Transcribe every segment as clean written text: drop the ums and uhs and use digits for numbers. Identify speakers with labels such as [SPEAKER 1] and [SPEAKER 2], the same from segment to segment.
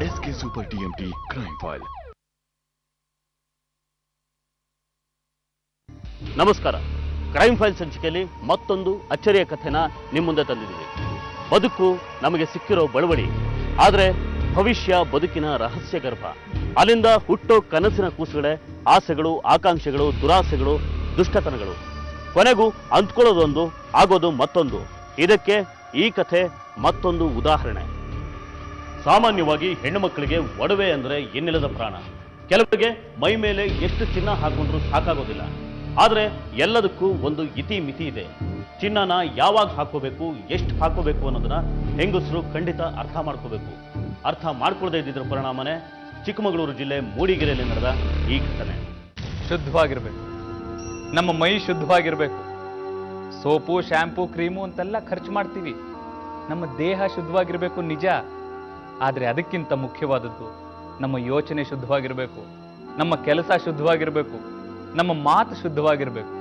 [SPEAKER 1] SK Super TMT Crime File.
[SPEAKER 2] ನಮಸ್ಕಾರ. Crime file ಸಂಚಿಕೆಯಲ್ಲಿ ಮತ್ತೊಂದು ಅಚ್ಚರಿಯ ಕಥೆನ ನಿಮ್ಮ ಮುಂದೆ ತಂದಿದ್ದೀವಿ. ಬದುಕು ನಮಗೆ ಸಿಕ್ಕಿರೋ ಬಳುವಳಿ, ಆದರೆ ಭವಿಷ್ಯ ಬದುಕಿನ ರಹಸ್ಯ ಗರ್ಭ. ಅಲ್ಲಿಂದ ಹುಟ್ಟೋ ಕನಸಿನ ಕೂಸುಗಳೇ ಆಸೆಗಳು, ಆಕಾಂಕ್ಷೆಗಳು, ದುರಾಸೆಗಳು, ದುಷ್ಟತನಗಳು. ಕೊನೆಗೂ ಅಂದ್ಕೊಳ್ಳೋದೊಂದು, ಆಗೋದು ಮತ್ತೊಂದು. ಇದಕ್ಕೆ ಈ ಕಥೆ ಮತ್ತೊಂದು ಉದಾಹರಣೆ. ಸಾಮಾನ್ಯವಾಗಿ ಹೆಣ್ಣು ಮಕ್ಕಳಿಗೆ ಒಡವೆ ಅಂದರೆ ಎನ್ನಿಲ್ಲದ ಪ್ರಾಣ. ಕೆಲವರಿಗೆ ಮೈ ಮೇಲೆ ಎಷ್ಟು ಚಿನ್ನ ಹಾಕೊಂಡ್ರೂ ಸಾಕಾಗೋದಿಲ್ಲ. ಆದರೆ ಎಲ್ಲದಕ್ಕೂ ಒಂದು ಇತಿ ಮಿತಿ ಇದೆ. ಚಿನ್ನನ ಯಾವಾಗ ಹಾಕೋಬೇಕು, ಎಷ್ಟು ಹಾಕೋಬೇಕು ಅನ್ನೋದನ್ನ ಹೆಂಗಸರು ಖಂಡಿತ ಅರ್ಥ ಮಾಡ್ಕೋಬೇಕು. ಅರ್ಥ ಮಾಡ್ಕೊಳ್ಳದೆ ಇದ್ದಿದ್ರ ಪರಿಣಾಮನೇ ಚಿಕ್ಕಮಗಳೂರು ಜಿಲ್ಲೆ ಮೂಡಿಗೆರೆಯಲ್ಲಿ ನಡೆದ ಈ ಘಟನೆ.
[SPEAKER 3] ಶುದ್ಧವಾಗಿರ್ಬೇಕು, ನಮ್ಮ ಮೈ ಶುದ್ಧವಾಗಿರ್ಬೇಕು. ಸೋಪು, ಶ್ಯಾಂಪು, ಕ್ರೀಮು ಅಂತೆಲ್ಲ ಖರ್ಚು ಮಾಡ್ತೀವಿ. ನಮ್ಮ ದೇಹ ಶುದ್ಧವಾಗಿರ್ಬೇಕು ನಿಜ, ಆದರೆ ಅದಕ್ಕಿಂತ ಮುಖ್ಯವಾದದ್ದು ನಮ್ಮ ಯೋಚನೆ ಶುದ್ಧವಾಗಿರಬೇಕು, ನಮ್ಮ ಕೆಲಸ ಶುದ್ಧವಾಗಿರಬೇಕು, ನಮ್ಮ ಮಾತು ಶುದ್ಧವಾಗಿರಬೇಕು.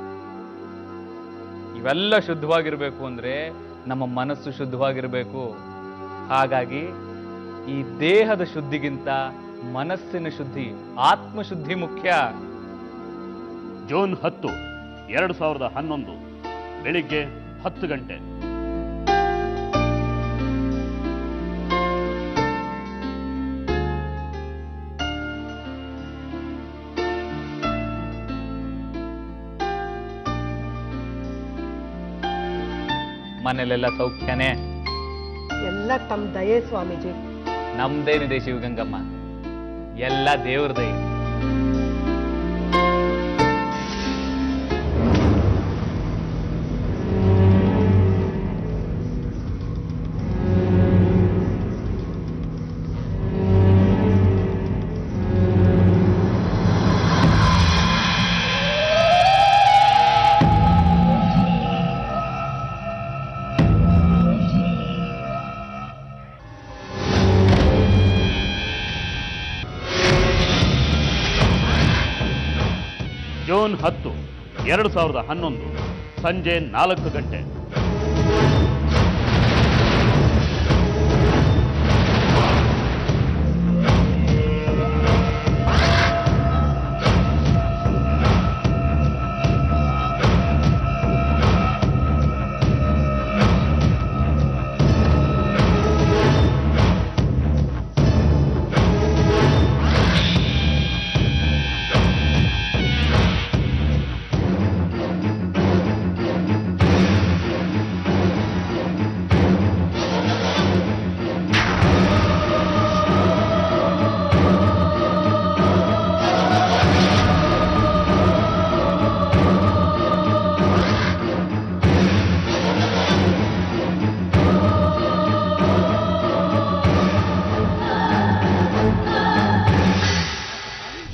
[SPEAKER 3] ಇವೆಲ್ಲ ಶುದ್ಧವಾಗಿರಬೇಕು ಅಂದರೆ ನಮ್ಮ ಮನಸ್ಸು ಶುದ್ಧವಾಗಿರಬೇಕು. ಹಾಗಾಗಿ ಈ ದೇಹದ ಶುದ್ಧಿಗಿಂತ ಮನಸ್ಸಿನ ಶುದ್ಧಿ, ಆತ್ಮಶುದ್ಧಿ ಮುಖ್ಯ.
[SPEAKER 2] ಜೂನ್ 10, 2011 ಬೆಳಿಗ್ಗೆ 10 ಗಂಟೆ.
[SPEAKER 3] ಮನೇಲೆಲ್ಲ ಸೌಖ್ಯನೇ?
[SPEAKER 4] ಎಲ್ಲ ತಮ್ಮ ದಯೆ ಸ್ವಾಮೀಜಿ.
[SPEAKER 3] ನಮ್ದೇನಿದೆ ಶಿವಗಂಗಮ್ಮ, ಎಲ್ಲ ದೇವ್ರ ದಯೆ.
[SPEAKER 2] ಜೂನ್ 10, 2011 ಸಂಜೆ 4 ಗಂಟೆ.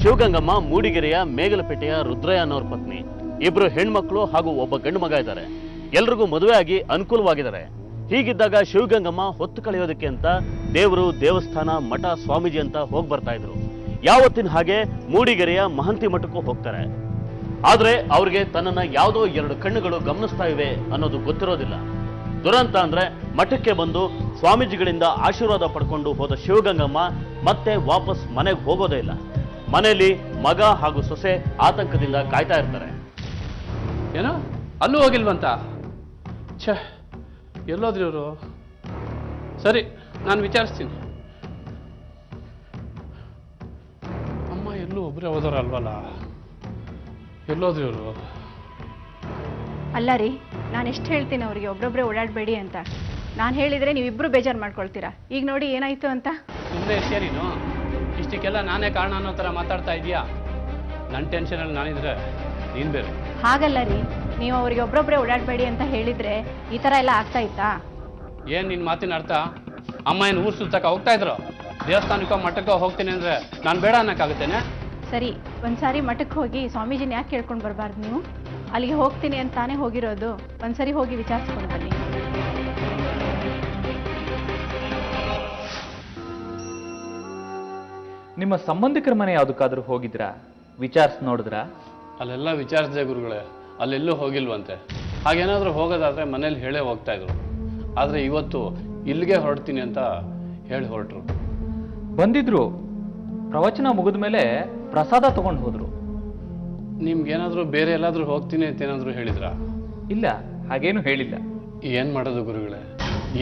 [SPEAKER 2] ಶಿವಗಂಗಮ್ಮ ಮೂಡಿಗೆರೆಯ ಮೇಗಲಪೇಟೆಯ ರುದ್ರಯ್ಯ ಅನ್ನೋರ ಪತ್ನಿ. ಇಬ್ರು ಹೆಣ್ಮಕ್ಳು ಹಾಗೂ ಒಬ್ಬ ಗಂಡು ಮಗ ಇದ್ದಾರೆ. ಎಲ್ರಿಗೂ ಮದುವೆ ಆಗಿ ಅನುಕೂಲವಾಗಿದ್ದಾರೆ. ಹೀಗಿದ್ದಾಗ ಶಿವಗಂಗಮ್ಮ ಹೊತ್ತು ಕಳೆಯೋದಕ್ಕೆ ಅಂತ ದೇವರು, ದೇವಸ್ಥಾನ, ಮಠ, ಸ್ವಾಮೀಜಿ ಅಂತ ಹೋಗಿ ಬರ್ತಾ ಇದ್ರು. ಯಾವತ್ತಿನ ಹಾಗೆ ಮೂಡಿಗೆರೆಯ ಮಹಂತಿ ಮಠಕ್ಕೂ ಹೋಗ್ತಾರೆ. ಆದ್ರೆ ಅವ್ರಿಗೆ ತನ್ನನ್ನ ಯಾವುದೋ 2 ಕಣ್ಣುಗಳು ಗಮನಿಸ್ತಾ ಇವೆ ಅನ್ನೋದು ಗೊತ್ತಿರೋದಿಲ್ಲ. ದುರಂತ ಅಂದ್ರೆ ಮಠಕ್ಕೆ ಬಂದು ಸ್ವಾಮೀಜಿಗಳಿಂದ ಆಶೀರ್ವಾದ ಪಡ್ಕೊಂಡು ಹೋದ ಶಿವಗಂಗಮ್ಮ ಮತ್ತೆ ವಾಪಸ್ ಮನೆಗೆ ಹೋಗೋದೇ ಇಲ್ಲ. ಮನೆಯಲ್ಲಿ ಮಗ ಹಾಗೂ ಸೊಸೆ ಆತಂಕದಿಂದ ಕಾಯ್ತಾ ಇರ್ತಾರೆ.
[SPEAKER 5] ಏನೋ ಅಲ್ಲೂ ಹೋಗಿಲ್ವಂತ? ಛೇ, ಎಲ್ಲೋದ್ರಿ ಇವರು? ಸರಿ, ನಾನು ವಿಚಾರಿಸ್ತೀನಿ. ಅಮ್ಮ ಎಲ್ಲೂ ಒಬ್ಬರೇ ಹೋದವ್ರಲ್ವಲ್ಲ, ಎಲ್ಲೋದ್ರಿ ಇವರು?
[SPEAKER 6] ಅಲ್ಲ ರೀ, ನಾನು ಎಷ್ಟು ಹೇಳ್ತೀನಿ ಅವರಿಗೆ ಒಬ್ರೊಬ್ಬರೇ ಓಡಾಡಬೇಡಿ ಅಂತ. ನಾನು ಹೇಳಿದರೆ ನೀವಿಬ್ಬರು ಬೇಜಾರು ಮಾಡ್ಕೊಳ್ತೀರಾ. ಈಗ ನೋಡಿ ಏನಾಯ್ತು ಅಂತ.
[SPEAKER 5] ಸುಮ್ಮನೆ ಇರ್ತೀಯ ನೀನು? ಇಷ್ಟಕ್ಕೆಲ್ಲ ನಾನೇ ಕಾರಣ ಅನ್ನೋ ಥರ ಮಾತಾಡ್ತಾ ಇದೀಯಾ? ನನ್ನ ಟೆನ್ಷನಲ್ಲಿ ನಾನಿದ್ರೆ ನೀನು ಬೇರೆ.
[SPEAKER 6] ಹಾಗಲ್ಲ ರೀ, ನೀವು ಅವರಿಗೆ ಒಬ್ರೊಬ್ಬರೇ ಓಡಾಡಬೇಡಿ ಅಂತ ಹೇಳಿದರೆ ಈ ಥರ ಎಲ್ಲ ಆಗ್ತಾ ಇತ್ತಾ?
[SPEAKER 5] ಏನು ನಿನ್ನ ಮಾತಿನ ಅರ್ಥ? ಅಮ್ಮ ಏನು ಊರು ಸುತ್ತಕ್ಕೆ ಹೋಗ್ತಾ ಇದ್ರು? ದೇವಸ್ಥಾನಕ್ಕೋ ಮಠಕ್ಕೋ ಹೋಗ್ತೀನಿ ಅಂದರೆ ನಾನು ಬೇಡ ಅನ್ನೋಕ್ಕಾಗುತ್ತೇನೆ?
[SPEAKER 6] ಸರಿ, ಒಂದ್ಸಾರಿ ಮಠಕ್ಕೆ ಹೋಗಿ ಸ್ವಾಮೀಜಿನ ಯಾಕೆ ಕೇಳ್ಕೊಂಡು ಬರಬಾರ್ದು ನೀವು? ಅಲ್ಲಿಗೆ ಹೋಗ್ತೀನಿ ಅಂತಾನೆ ಹೋಗಿರೋದು. ಒಂದ್ಸರಿ ಹೋಗಿ ವಿಚಾರಿಸ್ಕೊಂಡು ಬನ್ನಿ.
[SPEAKER 3] ನಿಮ್ಮ ಸಂಬಂಧಿಕರ ಮನೆ ಯಾವುದಕ್ಕಾದ್ರೂ ಹೋಗಿದ್ರಾ? ವಿಚಾರಿಸಿ ನೋಡಿದ್ರಾ?
[SPEAKER 5] ಅಲ್ಲೆಲ್ಲ ವಿಚಾರಿಸಿದೆ ಗುರುಗಳೇ, ಅಲ್ಲೆಲ್ಲೂ ಹೋಗಿಲ್ವಂತೆ. ಹಾಗೇನಾದರೂ ಹೋಗೋದಾದರೆ ಮನೇಲಿ ಹೇಳೇ ಹೋಗ್ತಾ ಇದ್ರು. ಆದರೆ ಇವತ್ತು ಇಲ್ಲಿಗೆ ಹೊರಡ್ತೀನಿ ಅಂತ ಹೇಳಿ ಹೊರಟರು.
[SPEAKER 3] ಬಂದಿದ್ರು. ಪ್ರವಚನ ಮುಗಿದ ಮೇಲೆ ಪ್ರಸಾದ ತಗೊಂಡು ಹೋದ್ರು.
[SPEAKER 5] ನಿಮ್ಗೇನಾದರೂ ಬೇರೆ ಎಲ್ಲಾದರೂ ಹೋಗ್ತೀನಿ ಅಂತ ಏನಾದರೂ ಹೇಳಿದ್ರಾ?
[SPEAKER 3] ಇಲ್ಲ, ಹಾಗೇನು ಹೇಳಿಲ್ಲ.
[SPEAKER 5] ಏನು ಮಾಡೋದು ಗುರುಗಳೇ,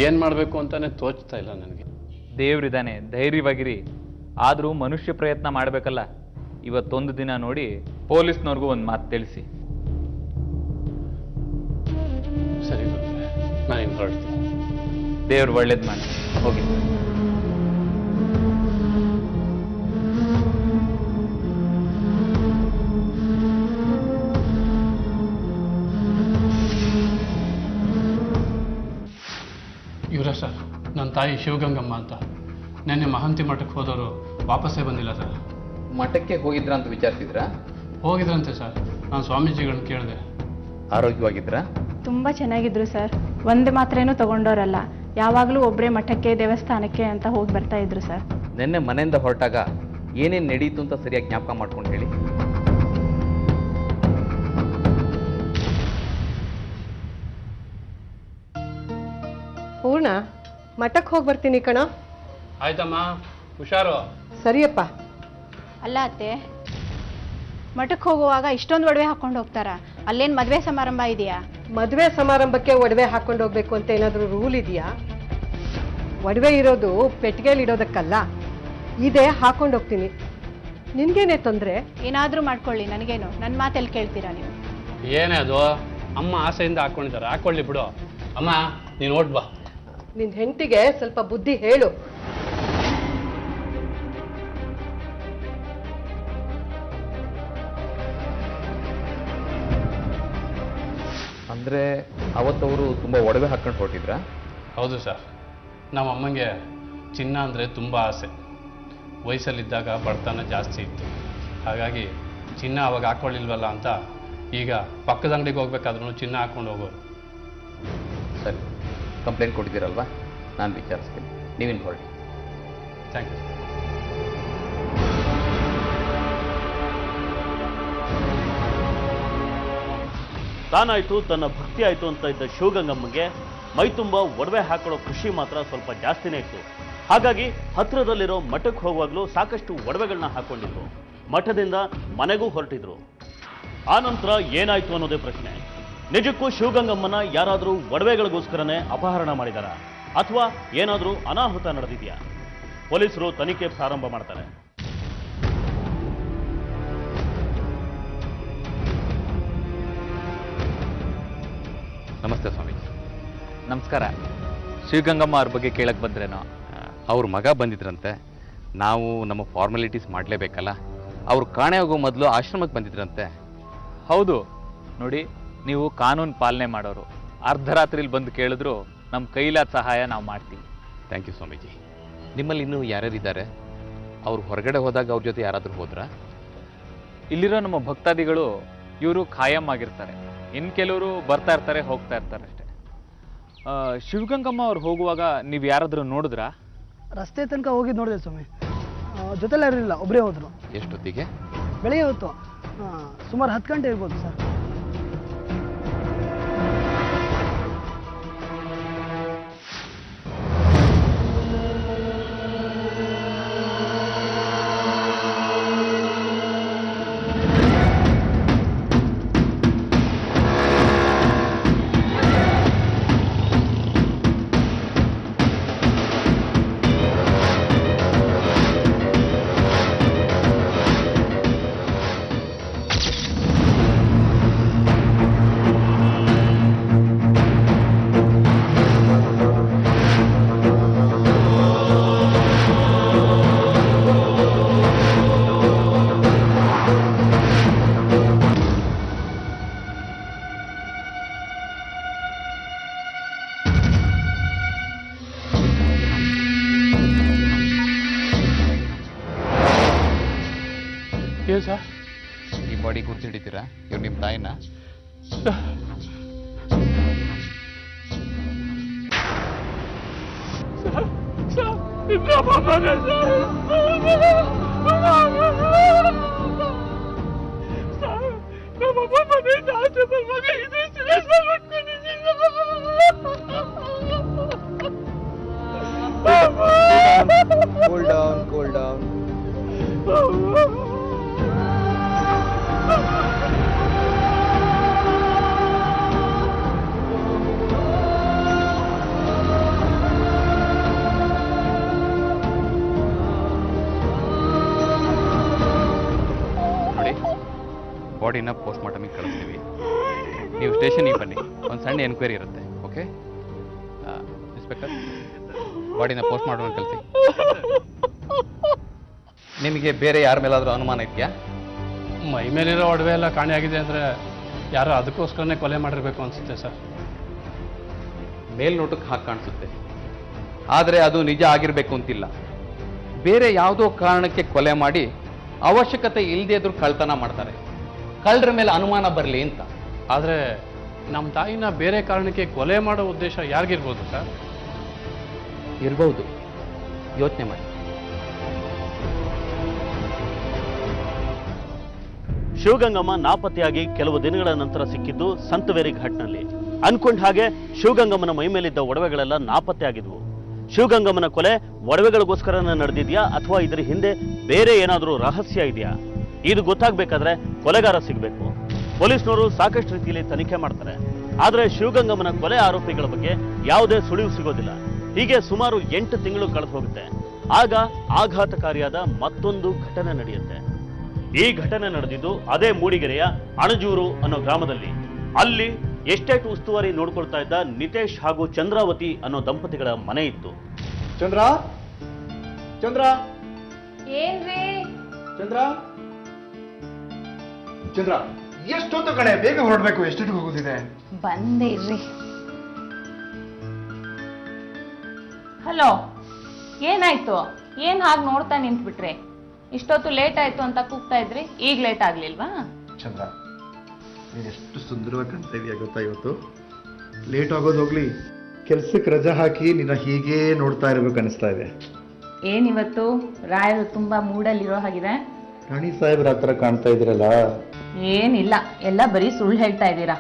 [SPEAKER 5] ಏನು ಮಾಡಬೇಕು ಅಂತಾನೆ ತೋಚ್ತಾ ಇಲ್ಲ ನನಗೆ.
[SPEAKER 3] ದೇವ್ರಿದ್ದಾನೆ, ಧೈರ್ಯವಾಗಿರಿ. ಆದರೂ ಮನುಷ್ಯ ಪ್ರಯತ್ನ ಮಾಡಬೇಕಲ್ಲ. ಇವತ್ತೊಂದು ದಿನ ನೋಡಿ ಪೊಲೀಸ್ನವ್ರಿಗೂ ಒಂದು ಮಾತು ತಿಳಿಸಿ.
[SPEAKER 5] ಸರಿ ಗುರುಗಳೇ, ನಾನು ಇನ್ನು ಹೊರಡ್ತೀನಿ.
[SPEAKER 3] ದೇವ್ರು ಒಳ್ಳೇದು ಮಾಡಿ. ಹೋಗಿ.
[SPEAKER 5] ಇವರ ಸರ್, ನನ್ನ ತಾಯಿ ಶಿವಗಂಗಮ್ಮ ಅಂತ. ನೆನ್ನೆ ಮಹಂತಿ ಮಠಕ್ಕೆ ಹೋದವರು ವಾಪಸ್ಸೇ ಬಂದಿಲ್ಲ ಸರ್.
[SPEAKER 7] ಮಠಕ್ಕೆ ಹೋಗಿದ್ರ ಅಂತ ವಿಚಾರಿಸಿದ್ರಾ?
[SPEAKER 5] ಹೋಗಿದ್ರಂತೆ ಸರ್. ನಾನು ಸ್ವಾಮೀಜಿಗಳನ್ನ ಕೇಳಿದೆ.
[SPEAKER 7] ಆರೋಗ್ಯವಾಗಿದ್ರಾ?
[SPEAKER 6] ತುಂಬ ಚೆನ್ನಾಗಿದ್ರು ಸರ್. ಒಂದು ಮಾತ್ರೇನೂ ತಗೊಂಡೋರಲ್ಲ. ಯಾವಾಗಲೂ ಒಬ್ಬರೇ ಮಠಕ್ಕೆ ದೇವಸ್ಥಾನಕ್ಕೆ ಅಂತ ಹೋಗಿ ಬರ್ತಾ ಇದ್ರು ಸರ್.
[SPEAKER 7] ನಿನ್ನೆ ಮನೆಯಿಂದ ಹೊರಟಾಗ ಏನೇನು ನಡೀತು ಅಂತ ಸರಿಯಾಗಿ ಜ್ಞಾಪಕ ಮಾಡ್ಕೊಂಡು ಹೇಳಿ.
[SPEAKER 4] ಪೂರ್ಣ, ಮಠಕ್ಕೆ ಹೋಗಿ ಬರ್ತೀನಿ ಕಣ.
[SPEAKER 5] ಆಯ್ತಮ್ಮ, ಹುಷಾರು.
[SPEAKER 4] ಸರಿಯಪ್ಪ.
[SPEAKER 6] ಅಲ್ಲ ಅತ್ತೆ, ಮಠಕ್ಕೆ ಹೋಗುವಾಗ ಇಷ್ಟೊಂದು ಒಡವೆ ಹಾಕೊಂಡು ಹೋಗ್ತಾರ? ಅಲ್ಲೇನು ಮದುವೆ ಸಮಾರಂಭ ಇದೆಯಾ?
[SPEAKER 4] ಮದುವೆ ಸಮಾರಂಭಕ್ಕೆ ಒಡವೆ ಹಾಕೊಂಡು ಹೋಗ್ಬೇಕು ಅಂತ ಏನಾದರೂ ರೂಲ್ ಇದೆಯಾ? ಒಡವೆ ಇರೋದು ಪೆಟ್ಟಿಗೆಯಲ್ಲಿ ಇಡೋದಕ್ಕಲ್ಲ, ಇದೇ ಹಾಕೊಂಡು ಹೋಗ್ತೀನಿ. ನಿನ್ಗೇನೆ ತೊಂದರೆ?
[SPEAKER 6] ಏನಾದರೂ ಮಾಡ್ಕೊಳ್ಳಿ, ನನಗೇನು. ನನ್ನ ಮಾತೆಲ್ಲಿ ಕೇಳ್ತೀರಾ ನೀವು?
[SPEAKER 5] ಏನೇ ಅದು, ಅಮ್ಮ ಆಸೆಯಿಂದ ಹಾಕ್ಕೊಂಡಿದ್ದಾರೆ, ಹಾಕ್ಕೊಳ್ಳಿ ಬಿಡು. ಅಮ್ಮ, ನೀನು ಓಟ್ ಬಾ.
[SPEAKER 4] ನಿನ್ನ ಹೆಂಡತಿಗೆ ಸ್ವಲ್ಪ ಬುದ್ಧಿ ಹೇಳು.
[SPEAKER 7] ಅಂದರೆ ಅವತ್ತವರು ತುಂಬ ಒಡವೆ ಹಾಕ್ಕೊಂಡು ಹೊರಟಿದ್ರಾ?
[SPEAKER 5] ಹೌದು ಸರ್. ನಮ್ಮ ಅಮ್ಮಂಗೆ ಚಿನ್ನ ಅಂದರೆ ತುಂಬ ಆಸೆ. ವಯಸ್ಸಲ್ಲಿದ್ದಾಗ ಬಡತನ ಜಾಸ್ತಿ ಇತ್ತು. ಹಾಗಾಗಿ ಚಿನ್ನ ಅವಾಗ ಹಾಕ್ಕೊಳ್ಳಿಲ್ವಲ್ಲ ಅಂತ ಈಗ ಪಕ್ಕದ ಅಂಗಡಿಗೆ ಹೋಗ್ಬೇಕಾದ್ರೂ ಚಿನ್ನ ಹಾಕ್ಕೊಂಡು ಹೋಗೋರು.
[SPEAKER 7] ಸರಿ, ಕಂಪ್ಲೇಂಟ್ ಕೊಟ್ಟಿದ್ದೀರಲ್ವಾ, ನಾನು ವಿಚಾರಿಸ್ತೀನಿ. ನೀವಿನ್ನು ಹೊರಡಿ.
[SPEAKER 5] Thank you.
[SPEAKER 2] ತಾನಾಯ್ತು, ತನ್ನ ಭಕ್ತಿ ಆಯ್ತು ಅಂತ ಇದ್ದ ಶಿವಗಂಗಮ್ಮಗೆ ಮೈ ತುಂಬ ಒಡವೆ ಹಾಕೊಳ್ಳೋ ಖುಷಿ ಮಾತ್ರ ಸ್ವಲ್ಪ ಜಾಸ್ತಿನೇ ಇತ್ತು. ಹಾಗಾಗಿ ಹತ್ತಿರದಲ್ಲಿರೋ ಮಠಕ್ಕೆ ಹೋಗುವಾಗಲೂ ಸಾಕಷ್ಟು ಒಡವೆಗಳನ್ನ ಹಾಕೊಂಡಿದ್ರು. ಮಠದಿಂದ ಮನೆಗೂ ಹೊರಟಿದ್ರು. ಆ ನಂತರ ಏನಾಯ್ತು ಅನ್ನೋದೇ ಪ್ರಶ್ನೆ. ನಿಜಕ್ಕೂ ಶಿವಗಂಗಮ್ಮನ ಯಾರಾದರೂ ಒಡವೆಗಳಿಗೋಸ್ಕರನೇ ಅಪಹರಣ ಮಾಡಿದಾರಾ ಅಥವಾ ಏನಾದರೂ ಅನಾಹುತ ನಡೆದಿದೆಯಾ? ಪೊಲೀಸರು ತನಿಖೆ ಪ್ರಾರಂಭ ಮಾಡ್ತಾರೆ.
[SPEAKER 7] ನಮಸ್ತೆ ಸ್ವಾಮೀಜಿ.
[SPEAKER 3] ನಮಸ್ಕಾರ. ಶಿವಗಂಗಮ್ಮ ಅವ್ರ ಬಗ್ಗೆ ಕೇಳಕ್ಕೆ ಬಂದ್ರೇನೋ?
[SPEAKER 7] ಅವ್ರ ಮಗ ಬಂದಿದ್ರಂತೆ. ನಾವು ನಮ್ಮ ಫಾರ್ಮಾಲಿಟೀಸ್ ಮಾಡಲೇಬೇಕಲ್ಲ. ಅವ್ರು ಕಾಣೆ ಹೋಗೋ ಮೊದಲು ಆಶ್ರಮಕ್ಕೆ ಬಂದಿದ್ರಂತೆ.
[SPEAKER 3] ಹೌದು. ನೋಡಿ, ನೀವು ಕಾನೂನು ಪಾಲನೆ ಮಾಡೋರು. ಅರ್ಧರಾತ್ರಿಲಿ ಬಂದು ಕೇಳಿದ್ರು ನಮ್ಮ ಕೈಲಾದ ಸಹಾಯ ನಾವು ಮಾಡ್ತೀವಿ.
[SPEAKER 7] Thank you Swamiji. ನಿಮ್ಮಲ್ಲಿ ಇನ್ನೂ ಯಾರ್ಯಾರಿದ್ದಾರೆ? ಅವ್ರು ಹೊರಗಡೆ ಹೋದಾಗ ಅವ್ರ ಜೊತೆ ಯಾರಾದರೂ ಹೋದ್ರಾ?
[SPEAKER 3] ಇಲ್ಲಿರೋ ನಮ್ಮ ಭಕ್ತಾದಿಗಳು ಇವರು ಖಾಯಂ ಆಗಿರ್ತಾರೆ. ಇನ್ನು ಕೆಲವರು ಬರ್ತಾ ಇರ್ತಾರೆ, ಹೋಗ್ತಾ ಇರ್ತಾರೆ ಅಷ್ಟೇ. ಶಿವಗಂಗಮ್ಮ ಅವ್ರು ಹೋಗುವಾಗ ನೀವು ಯಾರಾದರೂ ನೋಡಿದ್ರಾ?
[SPEAKER 8] ರಸ್ತೆ ತನಕ ಹೋಗಿದ್ದು ನೋಡಿದೆ ಸ್ವಾಮಿ. ಜೊತೆಲ್ಲ ಇರಲಿಲ್ಲ, ಒಬ್ಬರೇ ಹೋದ್ರು.
[SPEAKER 7] ಎಷ್ಟೊತ್ತಿಗೆ?
[SPEAKER 8] ಬೆಳಿಗ್ಗೆ ಹೊತ್ತು ಸುಮಾರು 10 ಗಂಟೆ ಇರ್ಬೋದು ಸರ್.
[SPEAKER 5] ಏನು ಸರ್?
[SPEAKER 7] ಈ ಬಾಡಿ ಗುರ್ತು ಹಿಡಿತೀರಾ? ಇವ್ರು ನಿಮ್ಮ ತಾಯಿನ?
[SPEAKER 9] Cool down.
[SPEAKER 7] ನೋಡಿ, ಬಾಡಿನ ಪೋಸ್ಟ್ ಮಾರ್ಟಮಿಗೆ ಕಳಿಸ್ತೀವಿ. ನೀವು ಸ್ಟೇಷನಿಗೆ ಬನ್ನಿ, ಒಂದು ಸಣ್ಣ ಎನ್ಕ್ವೈರಿ ಇರುತ್ತೆ. ಓಕೆ ಇನ್ಸ್ಪೆಕ್ಟರ್, ಬಾಡಿನ ಪೋಸ್ಟ್ ಮಾರ್ಟಮ್ ಕಳಿಸಿ. ನಿಮಗೆ ಬೇರೆ ಯಾರ ಮೇಲಾದರೂ ಅನುಮಾನ ಇದೆಯಾ?
[SPEAKER 5] ಮೈ ಮೇಲಿರೋ ಒಡವೆ ಎಲ್ಲ ಕಾಣೆಯಾಗಿದೆ ಅಂದರೆ ಯಾರೋ ಅದಕ್ಕೋಸ್ಕರನೇ ಕೊಲೆ ಮಾಡಿರಬೇಕು ಅನಿಸುತ್ತೆ ಸರ್.
[SPEAKER 7] ಮೇಲ್ನೋಟಕ್ಕೆ ಹಾಕಿ ಕಾಣಿಸುತ್ತೆ, ಆದರೆ ಅದು ನಿಜ ಆಗಿರಬೇಕು ಅಂತಿಲ್ಲ. ಬೇರೆ ಯಾವುದೋ ಕಾರಣಕ್ಕೆ ಕೊಲೆ ಮಾಡಿ ಅವಶ್ಯಕತೆ ಇಲ್ಲದೆ ಇದ್ರೂ ಕಳ್ತನ ಮಾಡ್ತಾರೆ. ಕಳ್ಳರ ಮೇಲೆ ಅನುಮಾನ ಬರಲಿ ಅಂತ.
[SPEAKER 5] ಆದರೆ ನಮ್ಮ ತಾಯಿನ ಬೇರೆ ಕಾರಣಕ್ಕೆ ಕೊಲೆ ಮಾಡೋ ಉದ್ದೇಶ ಯಾರಿಗಿರ್ಬೋದು ಸರ್?
[SPEAKER 7] ಇರ್ಬೋದು, ಯೋಚನೆ ಮಾಡಿ.
[SPEAKER 2] ಶಿವಗಂಗಮ್ಮ ನಾಪತ್ತೆಯಾಗಿ ಕೆಲವು ದಿನಗಳ ನಂತರ ಸಿಕ್ಕಿದ್ದು ಸಂತವೇರಿ ಘಾಟ್ನಲ್ಲಿ. ಅನ್ಕೊಂಡ ಹಾಗೆ ಶಿವಗಂಗಮ್ಮನ ಮೈ ಮೇಲಿದ್ದ ಒಡವೆಗಳೆಲ್ಲ ನಾಪತ್ತೆ ಆಗಿದ್ವು. ಶಿವಗಂಗಮ್ಮನ ಕೊಲೆ ಒಡವೆಗಳಿಗೋಸ್ಕರನೇ ನಡೆದಿದ್ಯಾ ಅಥವಾ ಇದರ ಹಿಂದೆ ಬೇರೆ ಏನಾದರೂ ರಹಸ್ಯ ಇದೆಯಾ? ಇದು ಗೊತ್ತಾಗಬೇಕಾದ್ರೆ ಕೊಲೆಗಾರ ಸಿಗಬೇಕು. ಪೊಲೀಸ್ನವರು ಸಾಕಷ್ಟು ರೀತಿಯಲ್ಲಿ ತನಿಖೆ ಮಾಡ್ತಾರೆ, ಆದರೆ ಶಿವಗಂಗಮ್ಮನ ಕೊಲೆ ಆರೋಪಿಗಳ ಬಗ್ಗೆ ಯಾವುದೇ ಸುಳಿವು ಸಿಗೋದಿಲ್ಲ. ಹೀಗೆ ಸುಮಾರು 8 ತಿಂಗಳು ಕಳೆದು ಹೋಗುತ್ತೆ. ಆಗ ಆಘಾತಕಾರಿಯಾದ ಮತ್ತೊಂದು ಘಟನೆ ನಡೆಯುತ್ತೆ. ಈ ಘಟನೆ ನಡೆದಿದ್ದು ಅದೇ ಮೂಡಿಗೆರೆಯ ಅಣಜೂರು ಅನ್ನೋ ಗ್ರಾಮದಲ್ಲಿ. ಅಲ್ಲಿ ಎಸ್ಟೇಟ್ ಉಸ್ತುವಾರಿ ನೋಡ್ಕೊಳ್ತಾ ಇದ್ದ ನಿತೇಶ್ ಹಾಗೂ ಚಂದ್ರಾವತಿ ಅನ್ನೋ ದಂಪತಿಗಳ ಮನೆ ಇತ್ತು.
[SPEAKER 9] ಚಂದ್ರ ಚಂದ್ರ
[SPEAKER 6] ಏನ್ರಿ?
[SPEAKER 9] ಚಂದ್ರ ಚಂದ್ರ ಎಷ್ಟೊತ್ತು ಕಡೆ, ಬೇಗ ಹೊರಡ್ಬೇಕು. ಎಷ್ಟೊತ್ತಿಗೆ ಹೋಗೋದಿದೆ?
[SPEAKER 6] ಬಂದೆ ಇರ್ರಿ. ಹಲೋ, ಏನಾಯ್ತು? ಏನ್ ಹಾಗೆ ನೋಡ್ತಾ ನಿಂತ್ಬಿಟ್ರೆ? ಇಷ್ಟೊತ್ತು ಲೇಟ್ ಆಯ್ತು ಅಂತ ಕೂಗ್ತಾ ಇದ್ರಿ, ಈಗ ಲೇಟ್ ಆಗ್ಲಿಲ್ವಾ?
[SPEAKER 9] ಚಂದ್ರ, ನೀನು ಎಷ್ಟು ಸುಂದರವಾಗಿ ಕಾಣ್ತಾ ಇದೆಯಾ ಗೊತ್ತಾ ಇವತ್ತು? ಲೇಟ್ ಆಗೋದು ಹೋಗ್ಲಿ, ಕೆಲ್ಸಕ್ಕೆ ರಜಾ ಹಾಕಿ ನಿನ್ನ ಹೀಗೆ ನೋಡ್ತಾ ಇರ್ಬೇಕು ಅನಿಸ್ತಾ ಇದೆ.
[SPEAKER 6] ಏನಿವತ್ತು ರಾಯರು ತುಂಬಾ ಮೂಡಲ್ಲಿರೋ ಹಾಗಿದೆ.
[SPEAKER 9] ರಾಣಿ ಸಾಹೇಬ್ರ ಹತ್ರ ಕಾಣ್ತಾ ಇದ್ದೀರಲ್ಲ.
[SPEAKER 6] ಏನಿಲ್ಲ, ಎಲ್ಲ ಬರೀ ಸುಳ್ಳು ಹೇಳ್ತಾ ಇದ್ದೀರಾ.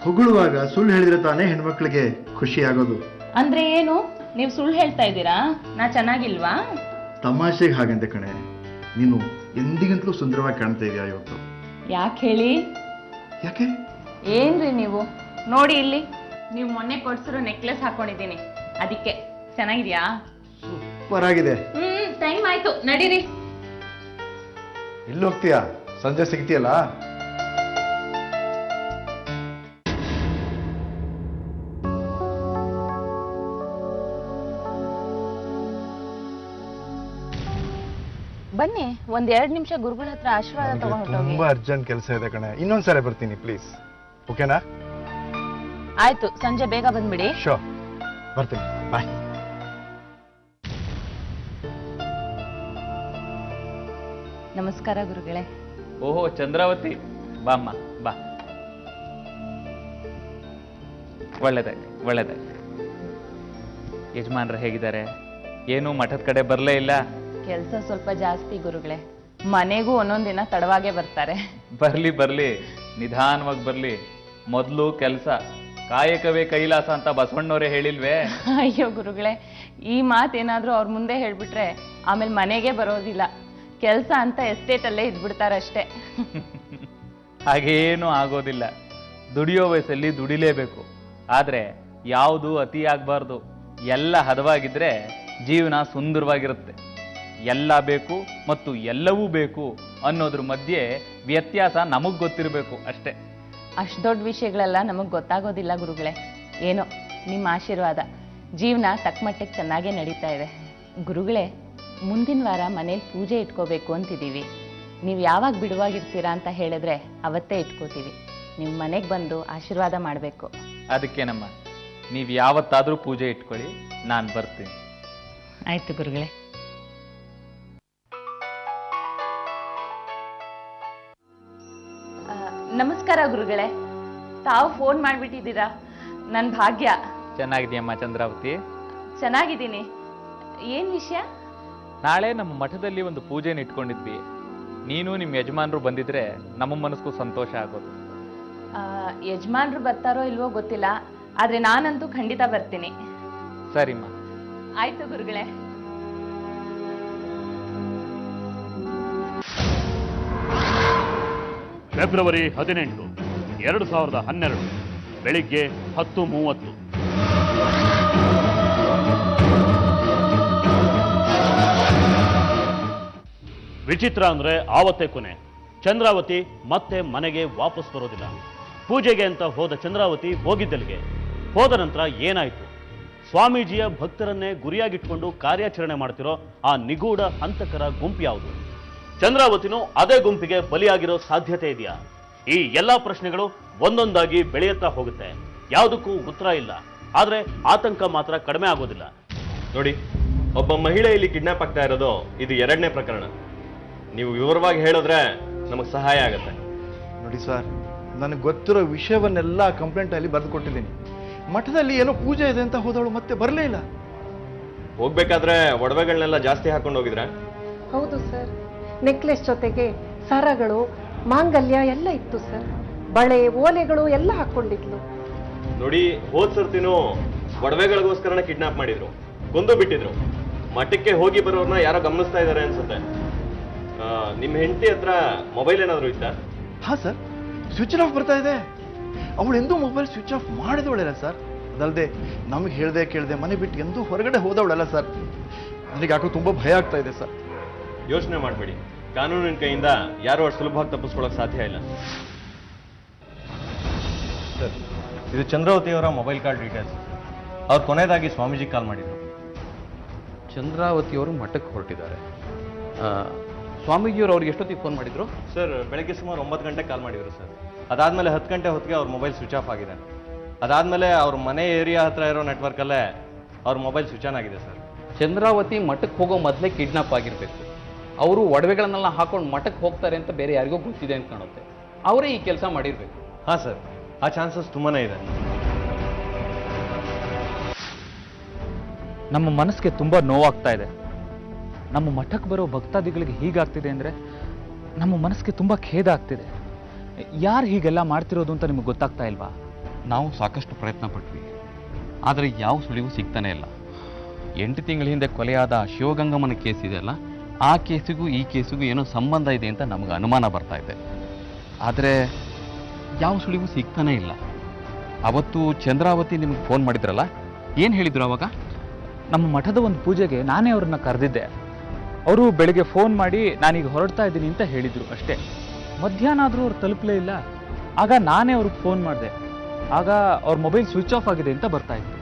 [SPEAKER 9] ಹೊಗಳುವಾಗ ಸುಳ್ಳು ಹೇಳಿದ್ರೆ ತಾನೇ ಹೆಣ್ಮಕ್ಳಿಗೆ ಖುಷಿ ಆಗೋದು.
[SPEAKER 6] ಅಂದ್ರೆ ಏನು? ನೀವು ಸುಳ್ಳು ಹೇಳ್ತಾ ಇದ್ದೀರಾ? ನಾ ಚೆನ್ನಾಗಿಲ್ವಾ?
[SPEAKER 9] ತಮಾಷೆಗೆ ಹಾಗಂತೆ ಕಣೆ. ನೀನು ಎಂದಿಗಿಂತಲೂ ಸುಂದರವಾಗಿ ಕಾಣ್ತಾ ಇದೆಯಾ ಇವತ್ತು.
[SPEAKER 6] ಯಾಕೆ ಹೇಳಿ?
[SPEAKER 9] ಯಾಕೆ?
[SPEAKER 6] ಏನ್ರಿ ನೀವು? ನೋಡಿ ಇಲ್ಲಿ, ನೀವು ಮೊನ್ನೆ ಕೊಡ್ಸಿರೋ ನೆಕ್ಲೆಸ್ ಹಾಕೊಂಡಿದ್ದೀನಿ, ಅದಕ್ಕೆ. ಚೆನ್ನಾಗಿದ್ಯಾ?
[SPEAKER 9] ಸೂಪರ್ ಆಗಿದೆ.
[SPEAKER 6] ಟೈಮ್ ಆಯ್ತು, ನಡೀರಿ.
[SPEAKER 9] ಎಲ್ಲಿ ಹೋಗ್ತೀಯಾ? ಸಂಜೆ ಸಿಗ್ತೀಯಲ್ಲ?
[SPEAKER 6] ಬನ್ನಿ, ಒಂದ್ 2 ನಿಮಿಷ ಗುರುಗಳ ಹತ್ರ ಆಶೀರ್ವಾದ ತಗೊಂಡು
[SPEAKER 9] ತುಂಬಾ ಅರ್ಜೆಂಟ್ ಕೆಲಸ ಇದೆ ಕಣೆ. ಇನ್ನೊಂದ್ಸರಿ ಬರ್ತೀನಿ ಪ್ಲೀಸ್. ಓಕೆನಾ?
[SPEAKER 6] ಆಯ್ತು, ಸಂಜೆ ಬೇಗ ಬಂದ್ಬಿಡಿ.
[SPEAKER 9] ಶೋರ್, ಬರ್ತೀನಿ. ಬಾಯ್.
[SPEAKER 6] ನಮಸ್ಕಾರ ಗುರುಗಳೇ.
[SPEAKER 3] ಓಹೋ ಚಂದ್ರಾವತಿ, ಬಾಮ್ಮ ಬಾ. ಒಳ್ಳೇದಾಯ್ತು ಒಳ್ಳೇದಾಯ್ತು. ಯಜಮಾನ್ರು ಹೇಗಿದ್ದಾರೆ? ಏನು ಮಠದ ಕಡೆ ಬರಲೇ ಇಲ್ಲ?
[SPEAKER 6] ಕೆಲಸ ಸ್ವಲ್ಪ ಜಾಸ್ತಿ ಗುರುಗಳೇ. ಮನೆಗೂ ಒಂದೊಂದ್ ದಿನ ತಡವಾಗೇ ಬರ್ತಾರೆ.
[SPEAKER 3] ಬರ್ಲಿ ಬರ್ಲಿ, ನಿಧಾನವಾಗಿ ಬರ್ಲಿ. ಮೊದಲು ಕೆಲಸ, ಕಾಯಕವೇ ಕೈಲಾಸ ಅಂತ ಬಸವಣ್ಣವರೇ ಹೇಳಿಲ್ವೇ?
[SPEAKER 6] ಅಯ್ಯೋ ಗುರುಗಳೇ, ಈ ಮಾತೇನಾದ್ರೂ ಅವ್ರ ಮುಂದೆ ಹೇಳ್ಬಿಟ್ರೆ ಆಮೇಲೆ ಮನೆಗೆ ಬರೋದಿಲ್ಲ. ಕೆಲಸ ಅಂತ ಎಸ್ಟೇಟಲ್ಲೇ ಇದ್ಬಿಡ್ತಾರಷ್ಟೇ.
[SPEAKER 3] ಹಾಗೇನೂ ಆಗೋದಿಲ್ಲ. ದುಡಿಯೋ ವಯಸ್ಸಲ್ಲಿ ದುಡಿಲೇಬೇಕು. ಆದರೆ ಯಾವುದು ಅತಿ ಆಗಬಾರ್ದು. ಎಲ್ಲ ಹದವಾಗಿದ್ರೆ ಜೀವನ ಸುಂದರವಾಗಿರುತ್ತೆ. ಎಲ್ಲ ಬೇಕು ಮತ್ತು ಎಲ್ಲವೂ ಬೇಕು ಅನ್ನೋದ್ರ ಮಧ್ಯೆ ವ್ಯತ್ಯಾಸ ನಮಗೆ ಗೊತ್ತಿರಬೇಕು ಅಷ್ಟೇ.
[SPEAKER 6] ಅಷ್ಟು ದೊಡ್ಡ ವಿಷಯಗಳೆಲ್ಲ ನಮಗೆ ಗೊತ್ತಾಗೋದಿಲ್ಲ ಗುರುಗಳೇ. ಏನೋ ನಿಮ್ಮ ಆಶೀರ್ವಾದ, ಜೀವನ ತಕ್ಕಮಟ್ಟಿಗೆ ಚೆನ್ನಾಗೇ ನಡೀತಾ ಇದೆ. ಗುರುಗಳೇ, ಮುಂದಿನ ವಾರ ಮನೇಲಿ ಪೂಜೆ ಇಟ್ಕೋಬೇಕು ಅಂತಿದ್ದೀವಿ. ನೀವು ಯಾವಾಗ ಬಿಡುವಾಗಿರ್ತೀರಾ ಅಂತ ಹೇಳಿದ್ರೆ ಅವತ್ತೇ ಇಟ್ಕೋತೀವಿ. ನೀವು ಮನೆಗೆ ಬಂದು ಆಶೀರ್ವಾದ ಮಾಡಬೇಕು.
[SPEAKER 3] ಅದಕ್ಕೇನಮ್ಮ, ನೀವು ಯಾವತ್ತಾದರೂ ಪೂಜೆ ಇಟ್ಕೊಳ್ಳಿ, ನಾನು ಬರ್ತೀನಿ.
[SPEAKER 6] ಆಯ್ತು ಗುರುಗಳೇ. ನಮಸ್ಕಾರ ಗುರುಗಳೇ. ತಾವು ಫೋನ್ ಮಾಡಿಬಿಟ್ಟಿದ್ದೀರಾ, ನನ್ನ ಭಾಗ್ಯ.
[SPEAKER 3] ಚೆನ್ನಾಗಿದೆಯಮ್ಮ ಚಂದ್ರಾವತಿ?
[SPEAKER 6] ಚೆನ್ನಾಗಿದ್ದೀನಿ. ಏನು ವಿಷಯ?
[SPEAKER 3] ನಾಳೆ ನಮ್ಮ ಮಠದಲ್ಲಿ ಒಂದು ಪೂಜೆನ ಇಟ್ಕೊಂಡಿದ್ವಿ. ನೀನು ನಿಮ್ಮ ಯಜಮಾನರು ಬಂದಿದ್ರೆ ನಮ್ಮ ಮನಸ್ಗೂ ಸಂತೋಷ ಆಗೋದು.
[SPEAKER 6] ಯಜಮಾನ್ರು ಬರ್ತಾರೋ ಇಲ್ವೋ ಗೊತ್ತಿಲ್ಲ, ಆದರೆ ನಾನಂತೂ ಖಂಡಿತ ಬರ್ತೀನಿ.
[SPEAKER 3] ಸರಿಮ್ಮ.
[SPEAKER 6] ಆಯ್ತು ಗುರುಗಳೇ.
[SPEAKER 2] ಫೆಬ್ರವರಿ 18, 2012 ಬೆಳಿಗ್ಗೆ 10:30. ವಿಚಿತ್ರ ಅಂದ್ರೆ ಆವತ್ತೇ ಕೊನೆ. ಚಂದ್ರಾವತಿ ಮತ್ತೆ ಮನೆಗೆ ವಾಪಸ್ ಬರೋದಿಲ್ಲ. ಪೂಜೆಗೆ ಅಂತ ಹೋದ ಚಂದ್ರಾವತಿ ಹೋಗಿದ್ದಲ್ಲಿಗೆ. ಹೋದ ನಂತರ ಏನಾಯ್ತು? ಸ್ವಾಮೀಜಿಯ ಭಕ್ತರನ್ನೇ ಗುರಿಯಾಗಿಟ್ಕೊಂಡು ಕಾರ್ಯಾಚರಣೆ ಮಾಡ್ತಿರೋ ಆ ನಿಗೂಢ ಹಂತಕರ ಗುಂಪು ಯಾವುದು? ಚಂದ್ರಾವತಿನೂ ಅದೇ ಗುಂಪಿಗೆ ಬಲಿಯಾಗಿರೋ ಸಾಧ್ಯತೆ ಇದೆಯಾ? ಈ ಎಲ್ಲಾ ಪ್ರಶ್ನೆಗಳು ಒಂದೊಂದಾಗಿ ಬೆಳೆಯುತ್ತಾ ಹೋಗುತ್ತೆ. ಯಾವುದಕ್ಕೂ ಉತ್ತರ ಇಲ್ಲ. ಆದ್ರೆ ಆತಂಕ ಮಾತ್ರ ಕಡಿಮೆ ಆಗೋದಿಲ್ಲ.
[SPEAKER 10] ನೋಡಿ, ಒಬ್ಬ ಮಹಿಳೆ ಇಲ್ಲಿ ಕಿಡ್ನಾಪ್ ಆಗ್ತಾ ಇರೋದು ಇದು 2ನೇ ಪ್ರಕರಣ. ನೀವು ವಿವರವಾಗಿ ಹೇಳಿದ್ರೆ ನಮಗೆ ಸಹಾಯ ಆಗುತ್ತೆ.
[SPEAKER 9] ನೋಡಿ ಸರ್, ನನಗೆ ಗೊತ್ತಿರೋ ವಿಷಯವನ್ನೆಲ್ಲ ಕಂಪ್ಲೇಂಟಲ್ಲಿ ಬರೆದು ಕೊಟ್ಟಿದ್ದೀನಿ. ಮಠದಲ್ಲಿ ಏನೋ ಪೂಜೆ ಇದೆ ಅಂತ ಹೋದವಳು ಮತ್ತೆ ಬರಲೇ ಇಲ್ಲ.
[SPEAKER 10] ಹೋಗ್ಬೇಕಾದ್ರೆ ಒಡವೆಗಳನ್ನೆಲ್ಲ ಜಾಸ್ತಿ ಹಾಕೊಂಡು ಹೋಗಿದ್ರೆ?
[SPEAKER 4] ಹೌದು ಸರ್, ನೆಕ್ಲೆಸ್ ಜೊತೆಗೆ ಸರಗಳು, ಮಾಂಗಲ್ಯ ಎಲ್ಲ ಇತ್ತು ಸರ್. ಬಳೆ, ಓಲೆಗಳು ಎಲ್ಲ ಹಾಕೊಂಡಿದ್ಲು.
[SPEAKER 10] ನೋಡಿ, ಹೋದ್ ಸರ್ತಿನೂ ಒಡವೆಗಳಿಗೋಸ್ಕರನೇ ಕಿಡ್ನಾಪ್ ಮಾಡಿದ್ರು, ಕೊಂದು ಬಿಟ್ಟಿದ್ರು. ಮಠಕ್ಕೆ ಹೋಗಿ ಬರೋರ್ನ ಯಾರೋ ಗಮನಿಸ್ತಾ ಇದ್ದಾರೆ ಅನ್ಸುತ್ತೆ. ನಿಮ್ಮ ಹೆಂಡತಿ ಹತ್ರ ಮೊಬೈಲ್ ಏನಾದ್ರು ಇತ್ತಾ?
[SPEAKER 9] ಹಾ ಸರ್, ಸ್ವಿಚ್ ಆಫ್ ಬರ್ತಾ ಇದೆ. ಅವಳು ಎಂದೂ ಮೊಬೈಲ್ ಸ್ವಿಚ್ ಆಫ್ ಮಾಡಿದವಳಲ್ಲ ಸರ್. ಅದಲ್ಲದೆ ನಮಗೆ ಹೇಳ್ದೆ ಕೇಳದೆ ಮನೆ ಬಿಟ್ಟು ಎಂದೂ ಹೊರಗಡೆ ಹೋದವಳಲ್ಲ ಸರ್. ನನಗೆ ಯಾಕೋ ತುಂಬಾ ಭಯ ಆಗ್ತಾ ಇದೆ ಸರ್.
[SPEAKER 10] ಯೋಚನೆ ಮಾಡಬೇಡಿ, ಕಾನೂನಿನ ಕೈಯಿಂದ ಯಾರು ಅಷ್ಟು ಸುಲಭವಾಗಿ ತಪ್ಪಿಸ್ಕೊಳ್ಳೋಕೆ ಸಾಧ್ಯ ಇಲ್ಲ. ಸರ್, ಇದು ಚಂದ್ರಾವತಿಯವರ ಮೊಬೈಲ್ ಕಾಲ್ ಡೀಟೇಲ್ಸ್. ಅವ್ರು ಕೊನೆಯದಾಗಿ ಸ್ವಾಮೀಜಿ ಕಾಲ್ ಮಾಡಿದ್ರು.
[SPEAKER 7] ಚಂದ್ರಾವತಿಯವರು ಮಠಕ್ಕೆ ಹೊರಟಿದ್ದಾರೆ. ಸ್ವಾಮೀಜಿಯವರು ಅವ್ರಿಗೆ ಎಷ್ಟೊತ್ತಿಗೆ ಫೋನ್ ಮಾಡಿದ್ರು?
[SPEAKER 10] ಸರ್, ಬೆಳಗ್ಗೆ ಸುಮಾರು 9 ಗಂಟೆಗೆ ಕಾಲ್ ಮಾಡಿದ್ರು ಸರ್. ಅದಾದಮೇಲೆ 10 ಗಂಟೆ ಹೊತ್ತಿಗೆ ಅವ್ರ ಮೊಬೈಲ್ ಸ್ವಿಚ್ ಆಫ್ ಆಗಿದೆ. ಅದಾದಮೇಲೆ ಅವ್ರ ಮನೆ ಏರಿಯಾ ಹತ್ರ ಇರೋ ನೆಟ್ವರ್ಕಲ್ಲೇ ಅವ್ರ ಮೊಬೈಲ್ ಸ್ವಿಚ್ ಆನ್ ಆಗಿದೆ ಸರ್.
[SPEAKER 7] ಚಂದ್ರಾವತಿ ಮಠಕ್ಕೆ ಹೋಗೋ ಮೊದಲೇ ಕಿಡ್ನಾಪ್ ಆಗಿರಬೇಕು. ಅವರು ಒಡವೆಗಳನ್ನೆಲ್ಲ ಹಾಕೊಂಡು ಮಠಕ್ಕೆ ಹೋಗ್ತಾರೆ ಅಂತ ಬೇರೆ ಯಾರಿಗೂ ಗೊತ್ತಿದೆ ಅಂತ ಕಾಣುತ್ತೆ. ಅವರೇ ಈ ಕೆಲಸ ಮಾಡಿರಬೇಕು.
[SPEAKER 10] ಹಾಂ ಸರ್, ಆ ಚಾನ್ಸಸ್ ತುಂಬಾ ಇದೆ.
[SPEAKER 3] ನಮ್ಮ ಮನಸ್ಸಿಗೆ ತುಂಬ ನೋವಾಗ್ತಾ ಇದೆ. ನಮ್ಮ ಮಠಕ್ಕೆ ಬರೋ ಭಕ್ತಾದಿಗಳಿಗೆ ಹೀಗಾಗ್ತಿದೆ ಅಂದರೆ ನಮ್ಮ ಮನಸ್ಸಿಗೆ ತುಂಬ ಖೇದ ಆಗ್ತಿದೆ. ಯಾರು ಹೀಗೆಲ್ಲ ಮಾಡ್ತಿರೋದು ಅಂತ ನಿಮಗೆ ಗೊತ್ತಾಗ್ತಾ ಇಲ್ವಾ?
[SPEAKER 7] ನಾವು ಸಾಕಷ್ಟು ಪ್ರಯತ್ನ ಪಟ್ವಿ, ಆದರೆ ಯಾವ ಸುಳಿವು ಸಿಗ್ತಾನೆ ಇಲ್ಲ. 8 ತಿಂಗಳ ಹಿಂದೆ ಕೊಲೆಯಾದ ಶಿವಗಂಗಮ್ಮನ ಕೇಸ್ ಇದೆಯಲ್ಲ, ಆ ಕೇಸಿಗೂ ಈ ಕೇಸಿಗೂ ಏನೋ ಸಂಬಂಧ ಇದೆ ಅಂತ ನಮಗೆ ಅನುಮಾನ ಬರ್ತಾ ಇದೆ. ಆದರೆ ಯಾವ ಸುಳಿವು ಸಿಗ್ತಾನೆ ಇಲ್ಲ. ಅವತ್ತು ಚಂದ್ರಾವತಿ ನಿಮಗೆ ಫೋನ್ ಮಾಡಿದ್ರಲ್ಲ, ಏನು ಹೇಳಿದ್ರು ಅವಾಗ?
[SPEAKER 3] ನಮ್ಮ ಮಠದ ಒಂದು ಪೂಜೆಗೆ ನಾನೇ ಅವ್ರನ್ನ ಕರೆದಿದ್ದೆ. ಅವರು ಬೆಳಿಗ್ಗೆ ಫೋನ್ ಮಾಡಿ ನಾನೀಗ ಹೊರಡ್ತಾ ಇದ್ದೀನಿ ಅಂತ ಹೇಳಿದರು ಅಷ್ಟೇ. ಮಧ್ಯಾಹ್ನ ಆದರೂ ಅವ್ರು ತಲುಪಲೇ ಇಲ್ಲ. ಆಗ ನಾನೇ ಅವ್ರಿಗೆ ಫೋನ್ ಮಾಡಿದೆ. ಆಗ ಅವ್ರ ಮೊಬೈಲ್ ಸ್ವಿಚ್ ಆಫ್ ಆಗಿದೆ ಅಂತ ಬರ್ತಾ ಇತ್ತು.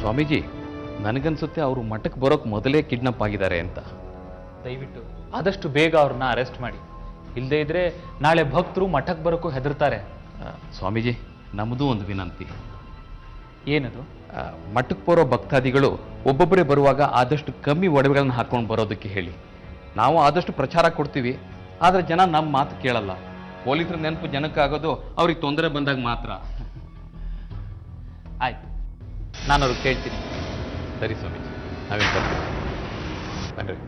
[SPEAKER 7] ಸ್ವಾಮೀಜಿ, ನನಗನ್ಸುತ್ತೆ ಅವರು ಮಠಕ್ಕೆ ಬರೋಕ್ಕೆ ಮೊದಲೇ ಕಿಡ್ನಾಪ್ ಆಗಿದ್ದಾರೆ ಅಂತ.
[SPEAKER 3] ದಯವಿಟ್ಟು ಆದಷ್ಟು ಬೇಗ ಅವ್ರನ್ನ ಅರೆಸ್ಟ್ ಮಾಡಿ. ಇಲ್ಲದೇ ಇದ್ರೆ ನಾಳೆ ಭಕ್ತರು ಮಠಕ್ಕೆ ಬರೋಕ್ಕೂ ಹೆದರ್ತಾರೆ.
[SPEAKER 7] ಸ್ವಾಮೀಜಿ, ನಮ್ಮದು ಒಂದು ವಿನಂತಿ.
[SPEAKER 3] ಏನದು?
[SPEAKER 7] ಮಠಕ್ಕೆ ಬರೋ ಭಕ್ತಾದಿಗಳು ಒಬ್ಬೊಬ್ಬರೇ ಬರುವಾಗ ಆದಷ್ಟು ಕಮ್ಮಿ ಒಡವೆಗಳನ್ನ ಹಾಕೊಂಡು ಬರೋದಕ್ಕೆ ಹೇಳಿ. ನಾವು ಆದಷ್ಟು ಪ್ರಚಾರ ಕೊಡ್ತೀವಿ, ಆದರೆ ಜನ ನಮ್ಮ ಮಾತು ಕೇಳಲ್ಲ. ಪೊಲೀಸರ ನೆನಪು ಜನಕ್ಕಾಗೋದು ಅವ್ರಿಗೆ ತೊಂದರೆ ಬಂದಾಗ ಮಾತ್ರ.
[SPEAKER 3] ಆಯ್ತು, ನಾನು ಅವ್ರಿಗೆ ಕೇಳ್ತೀನಿ.
[SPEAKER 7] ಸರಿ ಸ್ವಾಮೀಜಿ, ನಾವೇನು ಬರ್ತೀವಿ. ಬನ್ರಿ.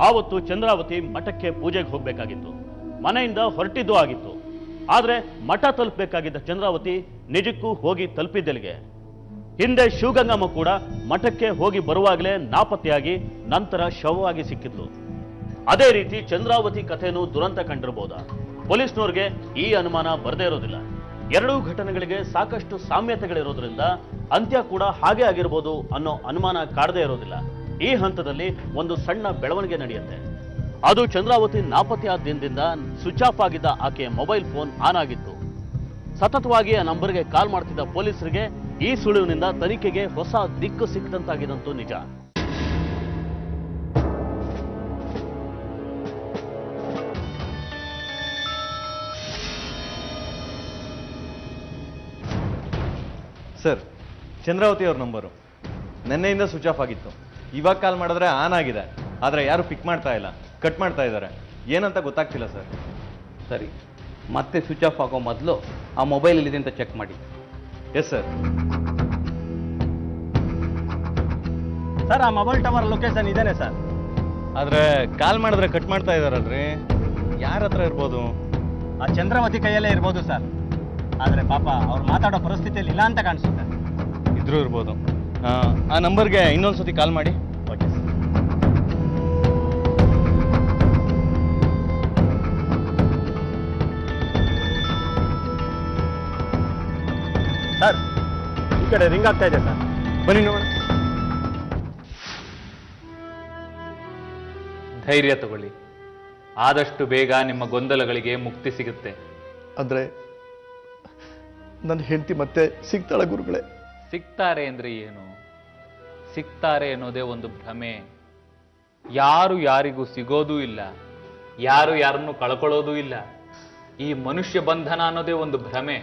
[SPEAKER 2] ಆವತ್ತು ಚಂದ್ರಾವತಿ ಮಠಕ್ಕೆ ಪೂಜೆಗೆ ಹೋಗಬೇಕಾಗಿತ್ತು. ಮನೆಯಿಂದ ಹೊರಟಿದ್ದು ಆಗಿತ್ತು. ಆದರೆ ಮಠ ತಲುಪಬೇಕಾಗಿದ್ದ ಚಂದ್ರಾವತಿ ನಿಜಕ್ಕೂ ಹೋಗಿ ತಲುಪಿದ್ದೆಲ್ಲಿಗೆ? ಹಿಂದೆ ಶಿವಗಂಗಮ್ಮ ಕೂಡ ಮಠಕ್ಕೆ ಹೋಗಿ ಬರುವಾಗಲೇ ನಾಪತ್ತೆಯಾಗಿ ನಂತರ ಶವವಾಗಿ ಸಿಕ್ಕಿದ್ಲು. ಅದೇ ರೀತಿ ಚಂದ್ರಾವತಿ ಕಥೆನೂ ದುರಂತ ಕಂಡಿರಬಹುದಾ? ಪೊಲೀಸ್ನವ್ರಿಗೆ ಈ ಅನುಮಾನ ಬರದೇ ಇರೋದಿಲ್ಲ. ಎರಡೂ ಘಟನೆಗಳಿಗೆ ಸಾಕಷ್ಟು ಸಾಮ್ಯತೆಗಳಿರೋದ್ರಿಂದ ಅಂತ್ಯ ಕೂಡ ಹಾಗೆ ಆಗಿರ್ಬೋದು ಅನ್ನೋ ಅನುಮಾನ ಕಾಡದೇ ಇರೋದಿಲ್ಲ. ಈ ಹಂತದಲ್ಲಿ ಒಂದು ಸಣ್ಣ ಬೆಳವಣಿಗೆ ನಡೆಯುತ್ತೆ. ಅದು ಚಂದ್ರಾವತಿ ನಾಪತ್ತೆಯಾದ ದಿನದಿಂದ ಸ್ವಿಚ್ ಆಫ್ ಆಗಿದ್ದ ಆಕೆಯ ಮೊಬೈಲ್ ಫೋನ್ ಆನ್ ಆಗಿತ್ತು. ಸತತವಾಗಿ ಆ ನಂಬರ್ಗೆ ಕಾಲ್ ಮಾಡ್ತಿದ್ದ ಪೊಲೀಸರಿಗೆ ಈ ಸುಳಿವಿನಿಂದ ತನಿಖೆಗೆ ಹೊಸ ದಿಕ್ಕು ಸಿಕ್ಕಂತಾಗಿದಂತೂ ನಿಜ.
[SPEAKER 10] ಸರ್, ಚಂದ್ರಾವತಿ ಅವ್ರ ನಂಬರು ನಿನ್ನೆಯಿಂದ ಸ್ವಿಚ್ ಆಫ್ ಆಗಿತ್ತು. ಇವಾಗ ಕಾಲ್ ಮಾಡಿದ್ರೆ ಆನ್ ಆಗಿದೆ, ಆದರೆ ಯಾರು ಪಿಕ್ ಮಾಡ್ತಾ ಇಲ್ಲ, ಕಟ್ ಮಾಡ್ತಾ ಇದ್ದಾರೆ. ಏನಂತ ಗೊತ್ತಾಗ್ತಿಲ್ಲ ಸರ್.
[SPEAKER 7] ಸರಿ, ಮತ್ತೆ ಸ್ವಿಚ್ ಆಫ್ ಆಗೋ ಮೊದಲು ಆ ಮೊಬೈಲ್ ಎಲ್ಲಿದೆ ಅಂತ ಚೆಕ್ ಮಾಡಿ.
[SPEAKER 10] Yes sir.
[SPEAKER 11] ಸರ್ ಆ ಮೊಬೈಲ್ ಟವರ್ ಲೊಕೇಶನ್ ಇದೇನೆ ಸರ್.
[SPEAKER 10] ಆದ್ರೆ ಕಾಲ್ ಮಾಡಿದ್ರೆ ಕಟ್ ಮಾಡ್ತಾ ಇದಾರಲ್ರಿ, ಯಾರ ಹತ್ರ ಇರ್ಬೋದು?
[SPEAKER 11] ಆ ಚಂದ್ರವತಿ ಕೈಯಲ್ಲೇ ಇರ್ಬೋದು ಸರ್. ಆದ್ರೆ ಪಾಪ ಅವ್ರು ಮಾತಾಡೋ ಪರಿಸ್ಥಿತಿಯಲ್ಲಿ ಇಲ್ಲ ಅಂತ ಕಾಣಿಸುತ್ತೆ.
[SPEAKER 10] ಇದ್ರೂ ಇರ್ಬೋದು. ಆ ನಂಬರ್ಗೆ ಇನ್ನೊಂದ್ಸತಿ ಕಾಲ್ ಮಾಡಿ.
[SPEAKER 11] Okay sir. ಸರ್ ಈ ಕಡೆ ರಿಂಗ್ ಆಗ್ತಾ ಇದೆ ಸರ್.
[SPEAKER 10] ಬನ್ನಿ ನೋಡೋಣ.
[SPEAKER 3] ಧೈರ್ಯ ತಗೊಳ್ಳಿ, ಆದಷ್ಟು ಬೇಗ ನಿಮ್ಮ ಗೊಂದಲಗಳಿಗೆ ಮುಕ್ತಿ ಸಿಗುತ್ತೆ.
[SPEAKER 9] ಅಂದರೆ ನನ್ನ ಹೆಂಡತಿ ಮತ್ತೆ ಸಿಗ್ತಾಳ ಗುರುಗಳೇ?
[SPEAKER 3] ಸಿಗ್ತಾರೆ ಅಂದ್ರೆ ಏನು? ಸಿಗ್ತಾರೆ ಅನ್ನೋದೇ ಒಂದು ಭ್ರಮೆ. ಯಾರು ಯಾರಿಗೂ ಸಿಗೋದೂ ಇಲ್ಲ, ಯಾರು ಯಾರನ್ನು ಕಳ್ಕೊಳ್ಳೋದೂ ಇಲ್ಲ. ಈ ಮನುಷ್ಯ ಬಂಧನ ಅನ್ನೋದೇ ಒಂದು ಭ್ರಮೆ.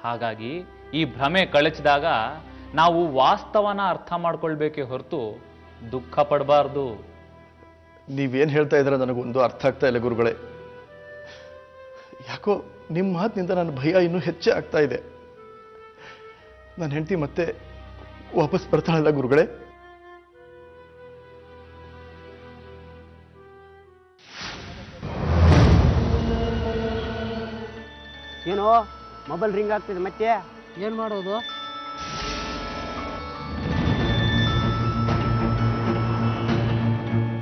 [SPEAKER 3] ಹಾಗಾಗಿ ಈ ಭ್ರಮೆ ಕಳಚಿದಾಗ ನಾವು ವಾಸ್ತವನ ಅರ್ಥ ಮಾಡ್ಕೊಳ್ಬೇಕೇ ಹೊರತು ದುಃಖ ಪಡಬಾರ್ದು.
[SPEAKER 9] ನೀವೇನು ಹೇಳ್ತಾ ಇದ್ದೀರ ನನಗೊಂದು ಅರ್ಥ ಆಗ್ತಾ ಇಲ್ಲ ಗುರುಗಳೇ. ಯಾಕೋ ನಿಮ್ಮ ಮಾತಿನಿಂದ ನನ್ನ ಭಯ ಇನ್ನೂ ಹೆಚ್ಚೇ ಆಗ್ತಾ ಇದೆ. ನನ್ನ ಹೆಂಡತಿ ಮತ್ತೆ ವಾಪಸ್ ಬರ್ತಾಳಲ್ಲ ಗುರುಗಳೇ?
[SPEAKER 11] ಏನೋ ಮೊಬೈಲ್ ರಿಂಗ್ ಆಗ್ತಿದೆ, ಮತ್ತೆ ಏನು ಮಾಡೋದು?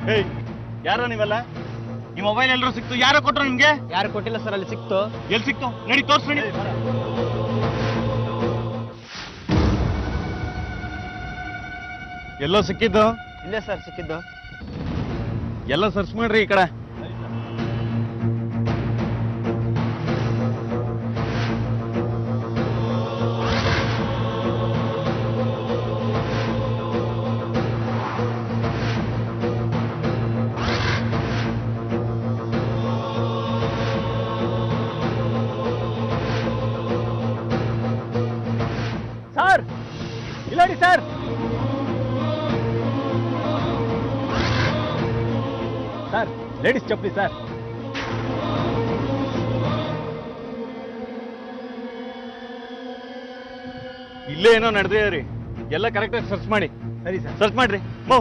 [SPEAKER 10] ಹೇಯ್, ಯಾರೋ ನೀವೆಲ್ಲ? ಈ ಮೊಬೈಲ್ ಎಲ್ಲರೂ ಸಿಕ್ತು? ಯಾರೋ ಕೊಟ್ರು ನಿಮ್ಗೆ?
[SPEAKER 11] ಯಾರು ಕೊಟ್ಟಿಲ್ಲ ಸರ್, ಅಲ್ಲಿ ಸಿಕ್ತು.
[SPEAKER 10] ಎಲ್ಲಿ ಸಿಕ್ತು? ನಡಿ ತೋರ್ಸ್ ನಡಿ. ಎಲ್ಲೋ ಸಿಕ್ಕಿದ್ದು?
[SPEAKER 11] ಇಲ್ಲೇ ಸರ್ ಸಿಕ್ಕಿದ್ದು.
[SPEAKER 10] ಎಲ್ಲ ಸರ್ಚ್ ಮಾಡ್ರಿ ಈ ಕಡೆ.
[SPEAKER 11] ಸರ್ ಇಲ್ಲ ನೋಡಿ ಸರ್. ಸರ್ ಲೇಡೀಸ್ ಚಪ್ಪಲಿ ಸರ್.
[SPEAKER 10] ಇಲ್ಲೇ ಏನೋ ನಡೆದೇ ರೀ. ಎಲ್ಲ ಕರೆಕ್ಟಾಗಿ ಸರ್ಚ್ ಮಾಡಿ.
[SPEAKER 11] ಸರಿ ಸರ್.
[SPEAKER 10] ಸರ್ಚ್ ಮಾಡ್ರಿ. ಮೋ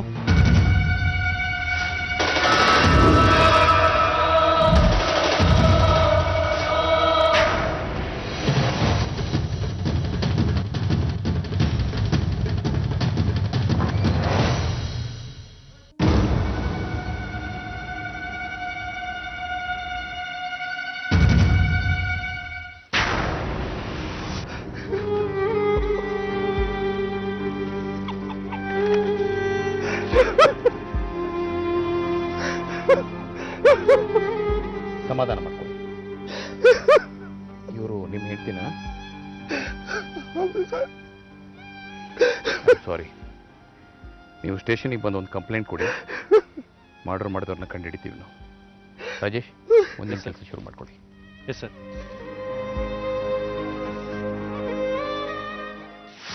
[SPEAKER 7] ಸಮಾಧಾನ ಮಾಡ್ಕೊಳ್ಳಿ. ಇವರು ನಿಮ್ಮ ಹೆಂಡ್ತಿನ? ಸಾರಿ, ನೀವು ಸ್ಟೇಷನಿಗೆ ಬಂದು ಒಂದು ಕಂಪ್ಲೇಂಟ್ ಕೊಡಿ. ಮರ್ಡರ್ ಮಾಡಿದವ್ರನ್ನ ಕಂಡುಹಿಡಿತೀವಿ ನಾವು. ರಾಜೇಶ್, ಮುಂದಿನ ಕೆಲಸ ಶುರು ಮಾಡ್ಕೊಳ್ಳಿ.
[SPEAKER 10] Yes sir.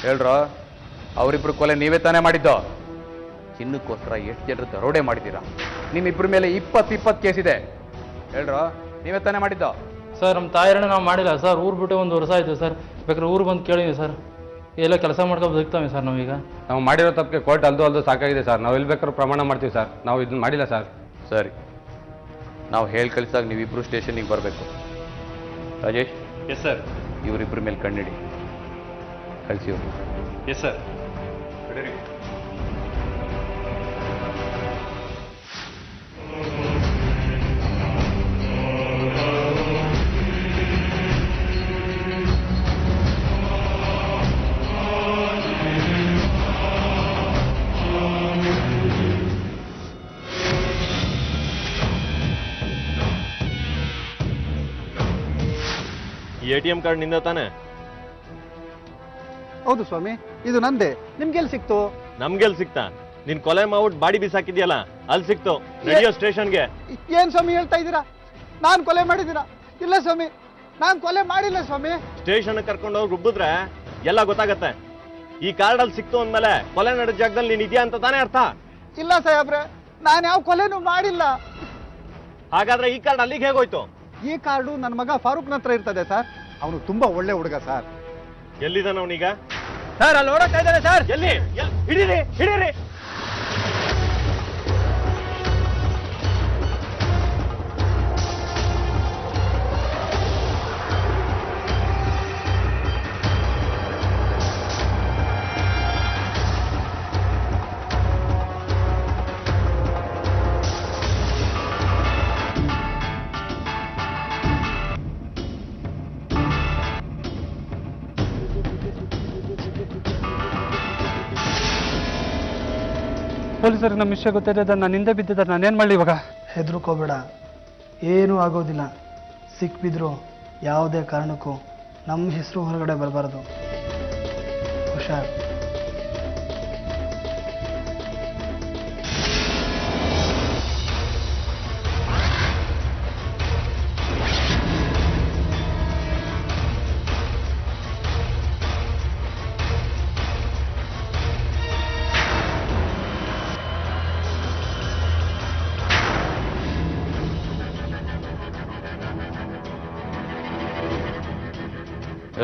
[SPEAKER 7] ಹೇಳ್ರ, ಅವರಿಬ್ರು ಕೊಲೆ ನೀವೇ ತಾನೇ ಮಾಡಿದ್ದೋ? ಚಿನ್ನಕ್ಕೋಸ್ಕರ ಎಷ್ಟು ಜನರು ದರೋಡೆ ಮಾಡಿದ್ದೀರಾ? ನಿಮ್ಮಿಬ್ಬರ ಮೇಲೆ 20 ಕೇಸ್ ಇದೆ. ಹೇಳ್ರ, ನೀವೇ ತಾನೇ ಮಾಡಿದ್ದೋ?
[SPEAKER 12] ಸರ್ ನಮ್ಮ ತಾಯಿರಣ್ಣ ನಾವು ಮಾಡಿಲ್ಲ ಸರ್. ಊರು ಬಿಟ್ಟು 1 ವರ್ಷ ಆಯಿತು ಸರ್. ಬೇಕಾದ್ರೆ ಊರು ಬಂದು ಕೇಳಿವಿ ಸರ್. ಎಲ್ಲ ಕೆಲಸ ಮಾಡ್ಕೊಂಡು ಬದುಕ್ತಾವೆ ಸರ್ ನಾವೀಗ.
[SPEAKER 13] ನಾವು ಮಾಡಿರೋ ತಪ್ಪಿಗೆ ಕೋರ್ಟ್ ಅಲ್ದು ಸಾಕಾಗಿದೆ ಸರ್. ನಾವು ಎಲ್ಲಿ ಬೇಕಾದ್ರೂ ಪ್ರಮಾಣ ಮಾಡ್ತೀವಿ ಸರ್. ನಾವು ಇದನ್ನ ಮಾಡಿಲ್ಲ ಸರ್.
[SPEAKER 7] ಸರಿ, ನಾವು ಹೇಳಿ ಕಳಿಸಾಗ ನೀವಿಬ್ಬರು ಸ್ಟೇಷನಿಗೆ ಬರಬೇಕು. ರಾಜೇಶ್.
[SPEAKER 10] Yes sir.
[SPEAKER 7] ಇವರಿಬ್ಬರ ಮೇಲೆ ಕಣ್ಣಿಡಿ. ಕಳಿಸಿ ಅವರು.
[SPEAKER 10] Yes sir. ATM ಕಾರ್ಡ್ ನಿಂದ ತಾನೆ?
[SPEAKER 9] ಹೌದು ಸ್ವಾಮಿ, ಇದು ನಂದೇ. ನಿಮ್ಗೆಲ್ಲಿ ಸಿಕ್ತು?
[SPEAKER 10] ನಮ್ಗೆಲ್ ಸಿಕ್ತಾ? ನಿನ್ ಕೊಲೆ ಮಾಡ್ಬಿಟ್ಟು ಬಾಡಿ ಬೀಸಾಕಿದ್ಯಲ್ಲ, ಅಲ್ಲಿ ಸಿಕ್ತು. ರೇಡಿಯೋ ಸ್ಟೇಷನ್ಗೆ.
[SPEAKER 9] ಏನ್ ಸ್ವಾಮಿ ಹೇಳ್ತಾ ಇದ್ದೀರಾ? ನಾನ್ ಕೊಲೆ ಮಾಡಿದ್ದೀರಾ? ಇಲ್ಲ ಸ್ವಾಮಿ, ನಾನ್ ಕೊಲೆ ಮಾಡಿಲ್ಲ ಸ್ವಾಮಿ.
[SPEAKER 10] ಸ್ಟೇಷನ್ ಕರ್ಕೊಂಡು ಹೋಗಿ ರುಬ್ಬಿದ್ರೆ ಎಲ್ಲ ಗೊತ್ತಾಗತ್ತೆ. ಈ ಕಾರ್ಡ್ ಅಲ್ಲಿ ಸಿಕ್ತು ಅಂದ್ಮೇಲೆ ಕೊಲೆ ನಡೆದ ಜಾಗದಲ್ಲಿ ನೀನ್ ಇದೆಯಾ ಅಂತ ತಾನೇ ಅರ್ಥ?
[SPEAKER 9] ಇಲ್ಲ ಸಾಹೇಬ್ರೆ, ನಾನು ಯಾವ ಕೊಲೆನೂ ಮಾಡಿಲ್ಲ.
[SPEAKER 10] ಹಾಗಾದ್ರೆ ಈ ಕಾರ್ಡ್ ಅಲ್ಲಿಗೆ ಹೇಗೋಯ್ತು?
[SPEAKER 9] ಈ ಕಾರ್ಡು ನನ್ನ ಮಗ ಫಾರೂಕ್ನ ಹತ್ರ ಇರ್ತದೆ ಸರ್. ಅವನು ತುಂಬಾ ಒಳ್ಳೆ ಹುಡುಗ ಸರ್.
[SPEAKER 10] ಎಲ್ಲಿದ್ದಾನ ಅವನೀಗ?
[SPEAKER 11] ಸರ್ ಅಲ್ಲಿ ಓಡಾಡ್ತಾ ಇದ್ದಾನೆ ಸರ್.
[SPEAKER 10] ಎಲ್ಲಿ? ಹಿಡೀರಿ ಹಿಡೀರಿ.
[SPEAKER 8] ಪೊಲೀಸರಿಗೆ ನಮ್ಮ ವಿಷಯ ಗೊತ್ತಿದ್ದ ನಾನು ಹಿಂದೆ ಬಿದ್ದಿದ್ದಾರೆ ನಾನೇನು ಮಾಡಲಿ ಇವಾಗ? ಹೆದರ್ಕೋಬೇಡ, ಏನೂ ಆಗೋದಿಲ್ಲ. ಸಿಕ್ಬಿದ್ರು ಯಾವುದೇ ಕಾರಣಕ್ಕೂ ನಮ್ಮ ಹೆಸರು ಹೊರಗಡೆ ಬರಬಾರ್ದು. ಹುಷಾರ್.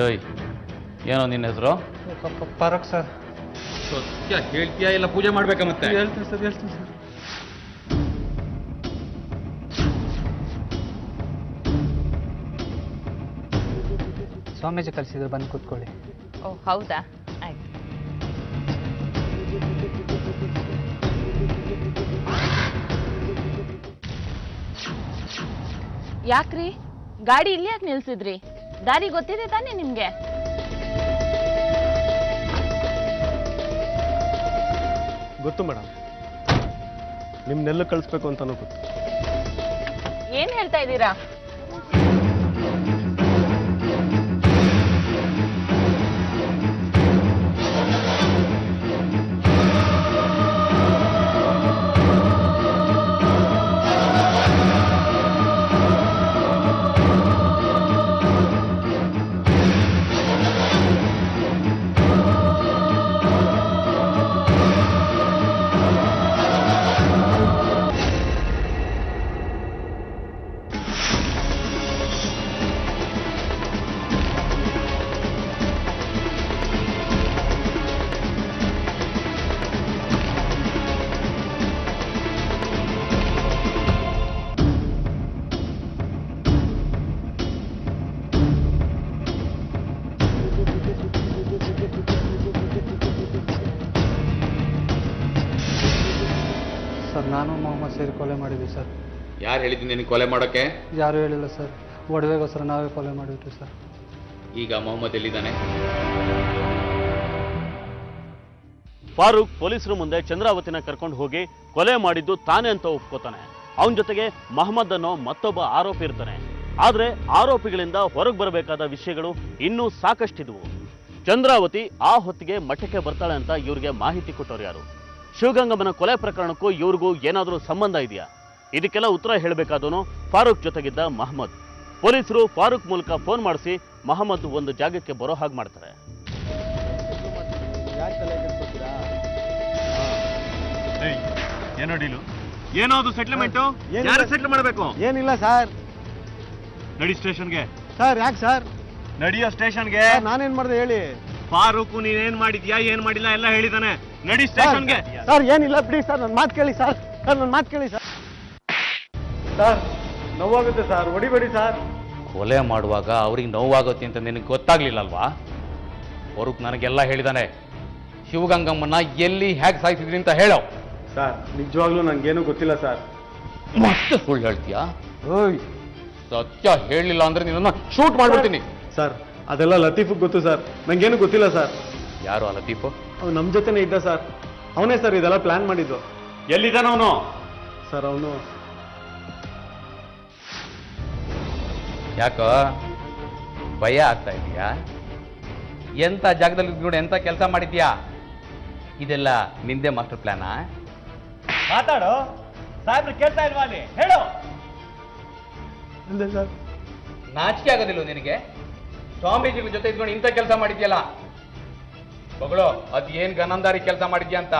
[SPEAKER 7] ಏಯ್, ಏನೋ ನಿನ್ನ ಹೆಸರು?
[SPEAKER 8] ಪರಕ್ ಸರ್.
[SPEAKER 7] ಸತ್ಯ ಹೇಳ್ತೀಯಾ ಇಲ್ಲ ಪೂಜೆ ಮಾಡ್ಬೇಕಾ ಮತ್ತೆ?
[SPEAKER 8] ಹೇಳ್ತೀನಿ ಸರ್, ಹೇಳ್ತೀನಿ ಸರ್. ಸ್ವಾಮೀಜಿ ಕಲಿಸಿದ್ರು, ಬಂದು ಕೂತ್ಕೊಳ್ಳಿ.
[SPEAKER 6] ಓ ಹೌದಾ, ಆಯ್ತು. ಯಾಕ್ರಿ ಗಾಡಿ ಇಲ್ಲಿ ಯಾಕೆ ನಿಲ್ಸಿದ್ರಿ? ದಾರಿ ಗೊತ್ತಿದೆ ತಾನೇ ನಿಮ್ಗೆ?
[SPEAKER 11] ಗೊತ್ತು ಮೇಡಮ್, ನಿಮ್ನೆಲ್ಲ ಕಳಿಸ್ಬೇಕು ಅಂತಾನೂ ಗೊತ್ತು.
[SPEAKER 6] ಏನ್ ಹೇಳ್ತಾ ಇದ್ದೀರಾ?
[SPEAKER 8] ಸರ್, ನಾನು ಮೊಹಮ್ಮದ್ ಸೇರಿ ಕೊಲೆ ಮಾಡಿದ್ವಿ ಸರ್.
[SPEAKER 7] ಯಾರು ಹೇಳಿದ್ದೀನಿ ನಿನಗೆ ಕೊಲೆ ಮಾಡೋಕ್ಕೆ?
[SPEAKER 8] ಯಾರೂ ಹೇಳಿಲ್ಲ ಸರ್. ಒಡವೆಗೋಸ್ಕರ ನಾವೇ ಕೊಲೆ ಮಾಡಿಬಿಟ್ವಿ ಸರ್.
[SPEAKER 7] ಈಗ ಮೊಹಮ್ಮದ್ ಎಲ್ಲಿದ್ದಾನೆ?
[SPEAKER 2] ಫಾರೂಕ್ ಪೊಲೀಸರು ಮುಂದೆ ಚಂದ್ರಾವತಿನ ಕರ್ಕೊಂಡು ಹೋಗಿ ಕೊಲೆ ಮಾಡಿದ್ದು ತಾನೇ ಅಂತ ಒಪ್ಕೋತಾನೆ. ಅವನ ಜೊತೆಗೆ ಮಹಮ್ಮದ್ ಅನ್ನೋ ಮತ್ತೊಬ್ಬ ಆರೋಪಿ ಇರ್ತಾನೆ. ಆದ್ರೆ ಆರೋಪಿಗಳಿಂದ ಹೊರಗೆ ಬರಬೇಕಾದ ವಿಷಯಗಳು ಇನ್ನೂ ಸಾಕಷ್ಟಿದ್ವು. ಚಂದ್ರಾವತಿ ಆ ಹೊತ್ತಿಗೆ ಮಠಕ್ಕೆ ಬರ್ತಾಳೆ ಅಂತ ಇವ್ರಿಗೆ ಮಾಹಿತಿ ಕೊಟ್ಟವ್ರು ಯಾರು? ಶಿವಗಂಗಮ್ಮನ ಕೊಲೆ ಪ್ರಕರಣಕ್ಕೂ ಇವ್ರಿಗೂ ಏನಾದರೂ ಸಂಬಂಧ ಇದೆಯಾ? ಇದಕ್ಕೆಲ್ಲ ಉತ್ತರ ಹೇಳಬೇಕಾದವನು ಫಾರೂಕ್ ಜೊತೆಗಿದ್ದ ಮಹಮ್ಮದ್. ಪೊಲೀಸರು ಫಾರೂಕ್ ಮೂಲಕ ಫೋನ್ ಮಾಡಿಸಿ ಮಹಮ್ಮದ್ ಒಂದು ಜಾಗಕ್ಕೆ ಬರೋ ಹಾಗೆ ಮಾಡ್ತಾರೆ.
[SPEAKER 10] ಏನೋ ಡೀಲು? ಏನೋ ಅದು ಸೆಟ್ಲ್ಮೆಂಟು? ಯಾರು ಸೆಟ್ಲ್ ಮಾಡಬೇಕು?
[SPEAKER 11] ಏನಿಲ್ಲ ಸರ್.
[SPEAKER 10] ನಡಿ ಸ್ಟೇಷನ್ಗೆ.
[SPEAKER 11] ಸರ್ ಯಾಕೆ ಸರ್?
[SPEAKER 10] ನಡಿಯೋ ಸ್ಟೇಷನ್ಗೆ.
[SPEAKER 11] ನಾನೇನ್ ಮಾಡಿದೆ ಹೇಳಿ?
[SPEAKER 10] ಫಾರೂಕ್ ನೀನೇನ್ ಮಾಡಿದ್ಯಾ ಏನ್ ಮಾಡಿಲ್ಲ ಎಲ್ಲ ಹೇಳಿದಾನೆ. ನಡಿ ಸ್ಟೇಷನ್ಗೆ.
[SPEAKER 11] ಸರ್ ಏನಿಲ್ಲ ಬಿಡಿ ಸರ್, ನನ್ನ ಮಾತು ಕೇಳಿ ಸರ್. ನನ್ನ ಮಾತು ಕೇಳಿ ಸರ್. ಸರ್ ನೋವಾಗುತ್ತೆ ಸರ್, ಹೊಡಿಬೇಡಿ ಸರ್.
[SPEAKER 7] ಕೊಲೆ ಮಾಡುವಾಗ ಅವ್ರಿಗೆ ನೋವಾಗುತ್ತೆ ಅಂತ ನಿನಗೆ ಗೊತ್ತಾಗ್ಲಿಲ್ಲಲ್ವಾ? ಫಾರೂಕ್ ನನಗೆಲ್ಲ ಹೇಳಿದಾನೆ. ಶಿವಗಂಗಮ್ಮನ್ನ ಎಲ್ಲಿ ಹೇಗೆ ಸಾಯಿಸಿದ್ರಿ ಅಂತ ಹೇಳೋ.
[SPEAKER 11] ಸರ್ ನಿಜವಾಗ್ಲೂ ನಂಗೇನು ಗೊತ್ತಿಲ್ಲ ಸರ್.
[SPEAKER 7] ಮತ್ತೆ ಸುಳ್ಳು ಹೇಳ್ತೀಯಾ? ಸತ್ಯ ಹೇಳಿಲ್ಲ ಅಂದ್ರೆ ನಿನ್ನ ಶೂಟ್ ಮಾಡ್ಬಿಡ್ತೀನಿ.
[SPEAKER 11] ಸರ್ ಅದೆಲ್ಲ ಲತೀಫ್ ಗೊತ್ತು ಸರ್, ನಂಗೇನು ಗೊತ್ತಿಲ್ಲ ಸರ್.
[SPEAKER 7] ಯಾರು ಆ ಲತೀಫು?
[SPEAKER 11] ಅವ್ನು ನಮ್ಮ ಜೊತೆನೇ ಇದ್ದ ಸರ್. ಅವನೇ ಸರ್ ಇದೆಲ್ಲ ಪ್ಲಾನ್ ಮಾಡಿದ್ದು.
[SPEAKER 10] ಎಲ್ಲಿದ್ದಾನ ಅವನು?
[SPEAKER 11] ಸರ್ ಅವನು
[SPEAKER 7] ಯಾಕೋ ಭಯ ಆಗ್ತಾ ಇದೆಯಾ? ಎಂತ ಜಾಗದಲ್ಲಿ ನೋಡಿ ಎಂತ ಕೆಲಸ ಮಾಡಿದ್ಯಾ? ಇದೆಲ್ಲ ನಿಂದೆ ಮಾಸ್ಟರ್ ಪ್ಲಾನಾ?
[SPEAKER 11] ಮಾತಾಡೋ ಸಾಹೇಬ್ರು ಕೇಳ್ತಾ ಇಲ್ವಾ ಅಲ್ಲಿ? ಹೇಳು. ಸರ್
[SPEAKER 7] ನಾಚಿಕೆ ಆಗೋದಿಲ್ಲ ನಿನಗೆ? ಸ್ವಾಮೀಜಿಗಳ ಜೊತೆ ಇದ್ಕೊಂಡು ಇಂಥ ಕೆಲಸ ಮಾಡಿದ್ಯಲ್ಲ, ಮಗಳು ಅದ್ ಏನ್ ಗನಂದಾರಿ ಕೆಲಸ ಮಾಡಿದ್ಯಾ ಅಂತ.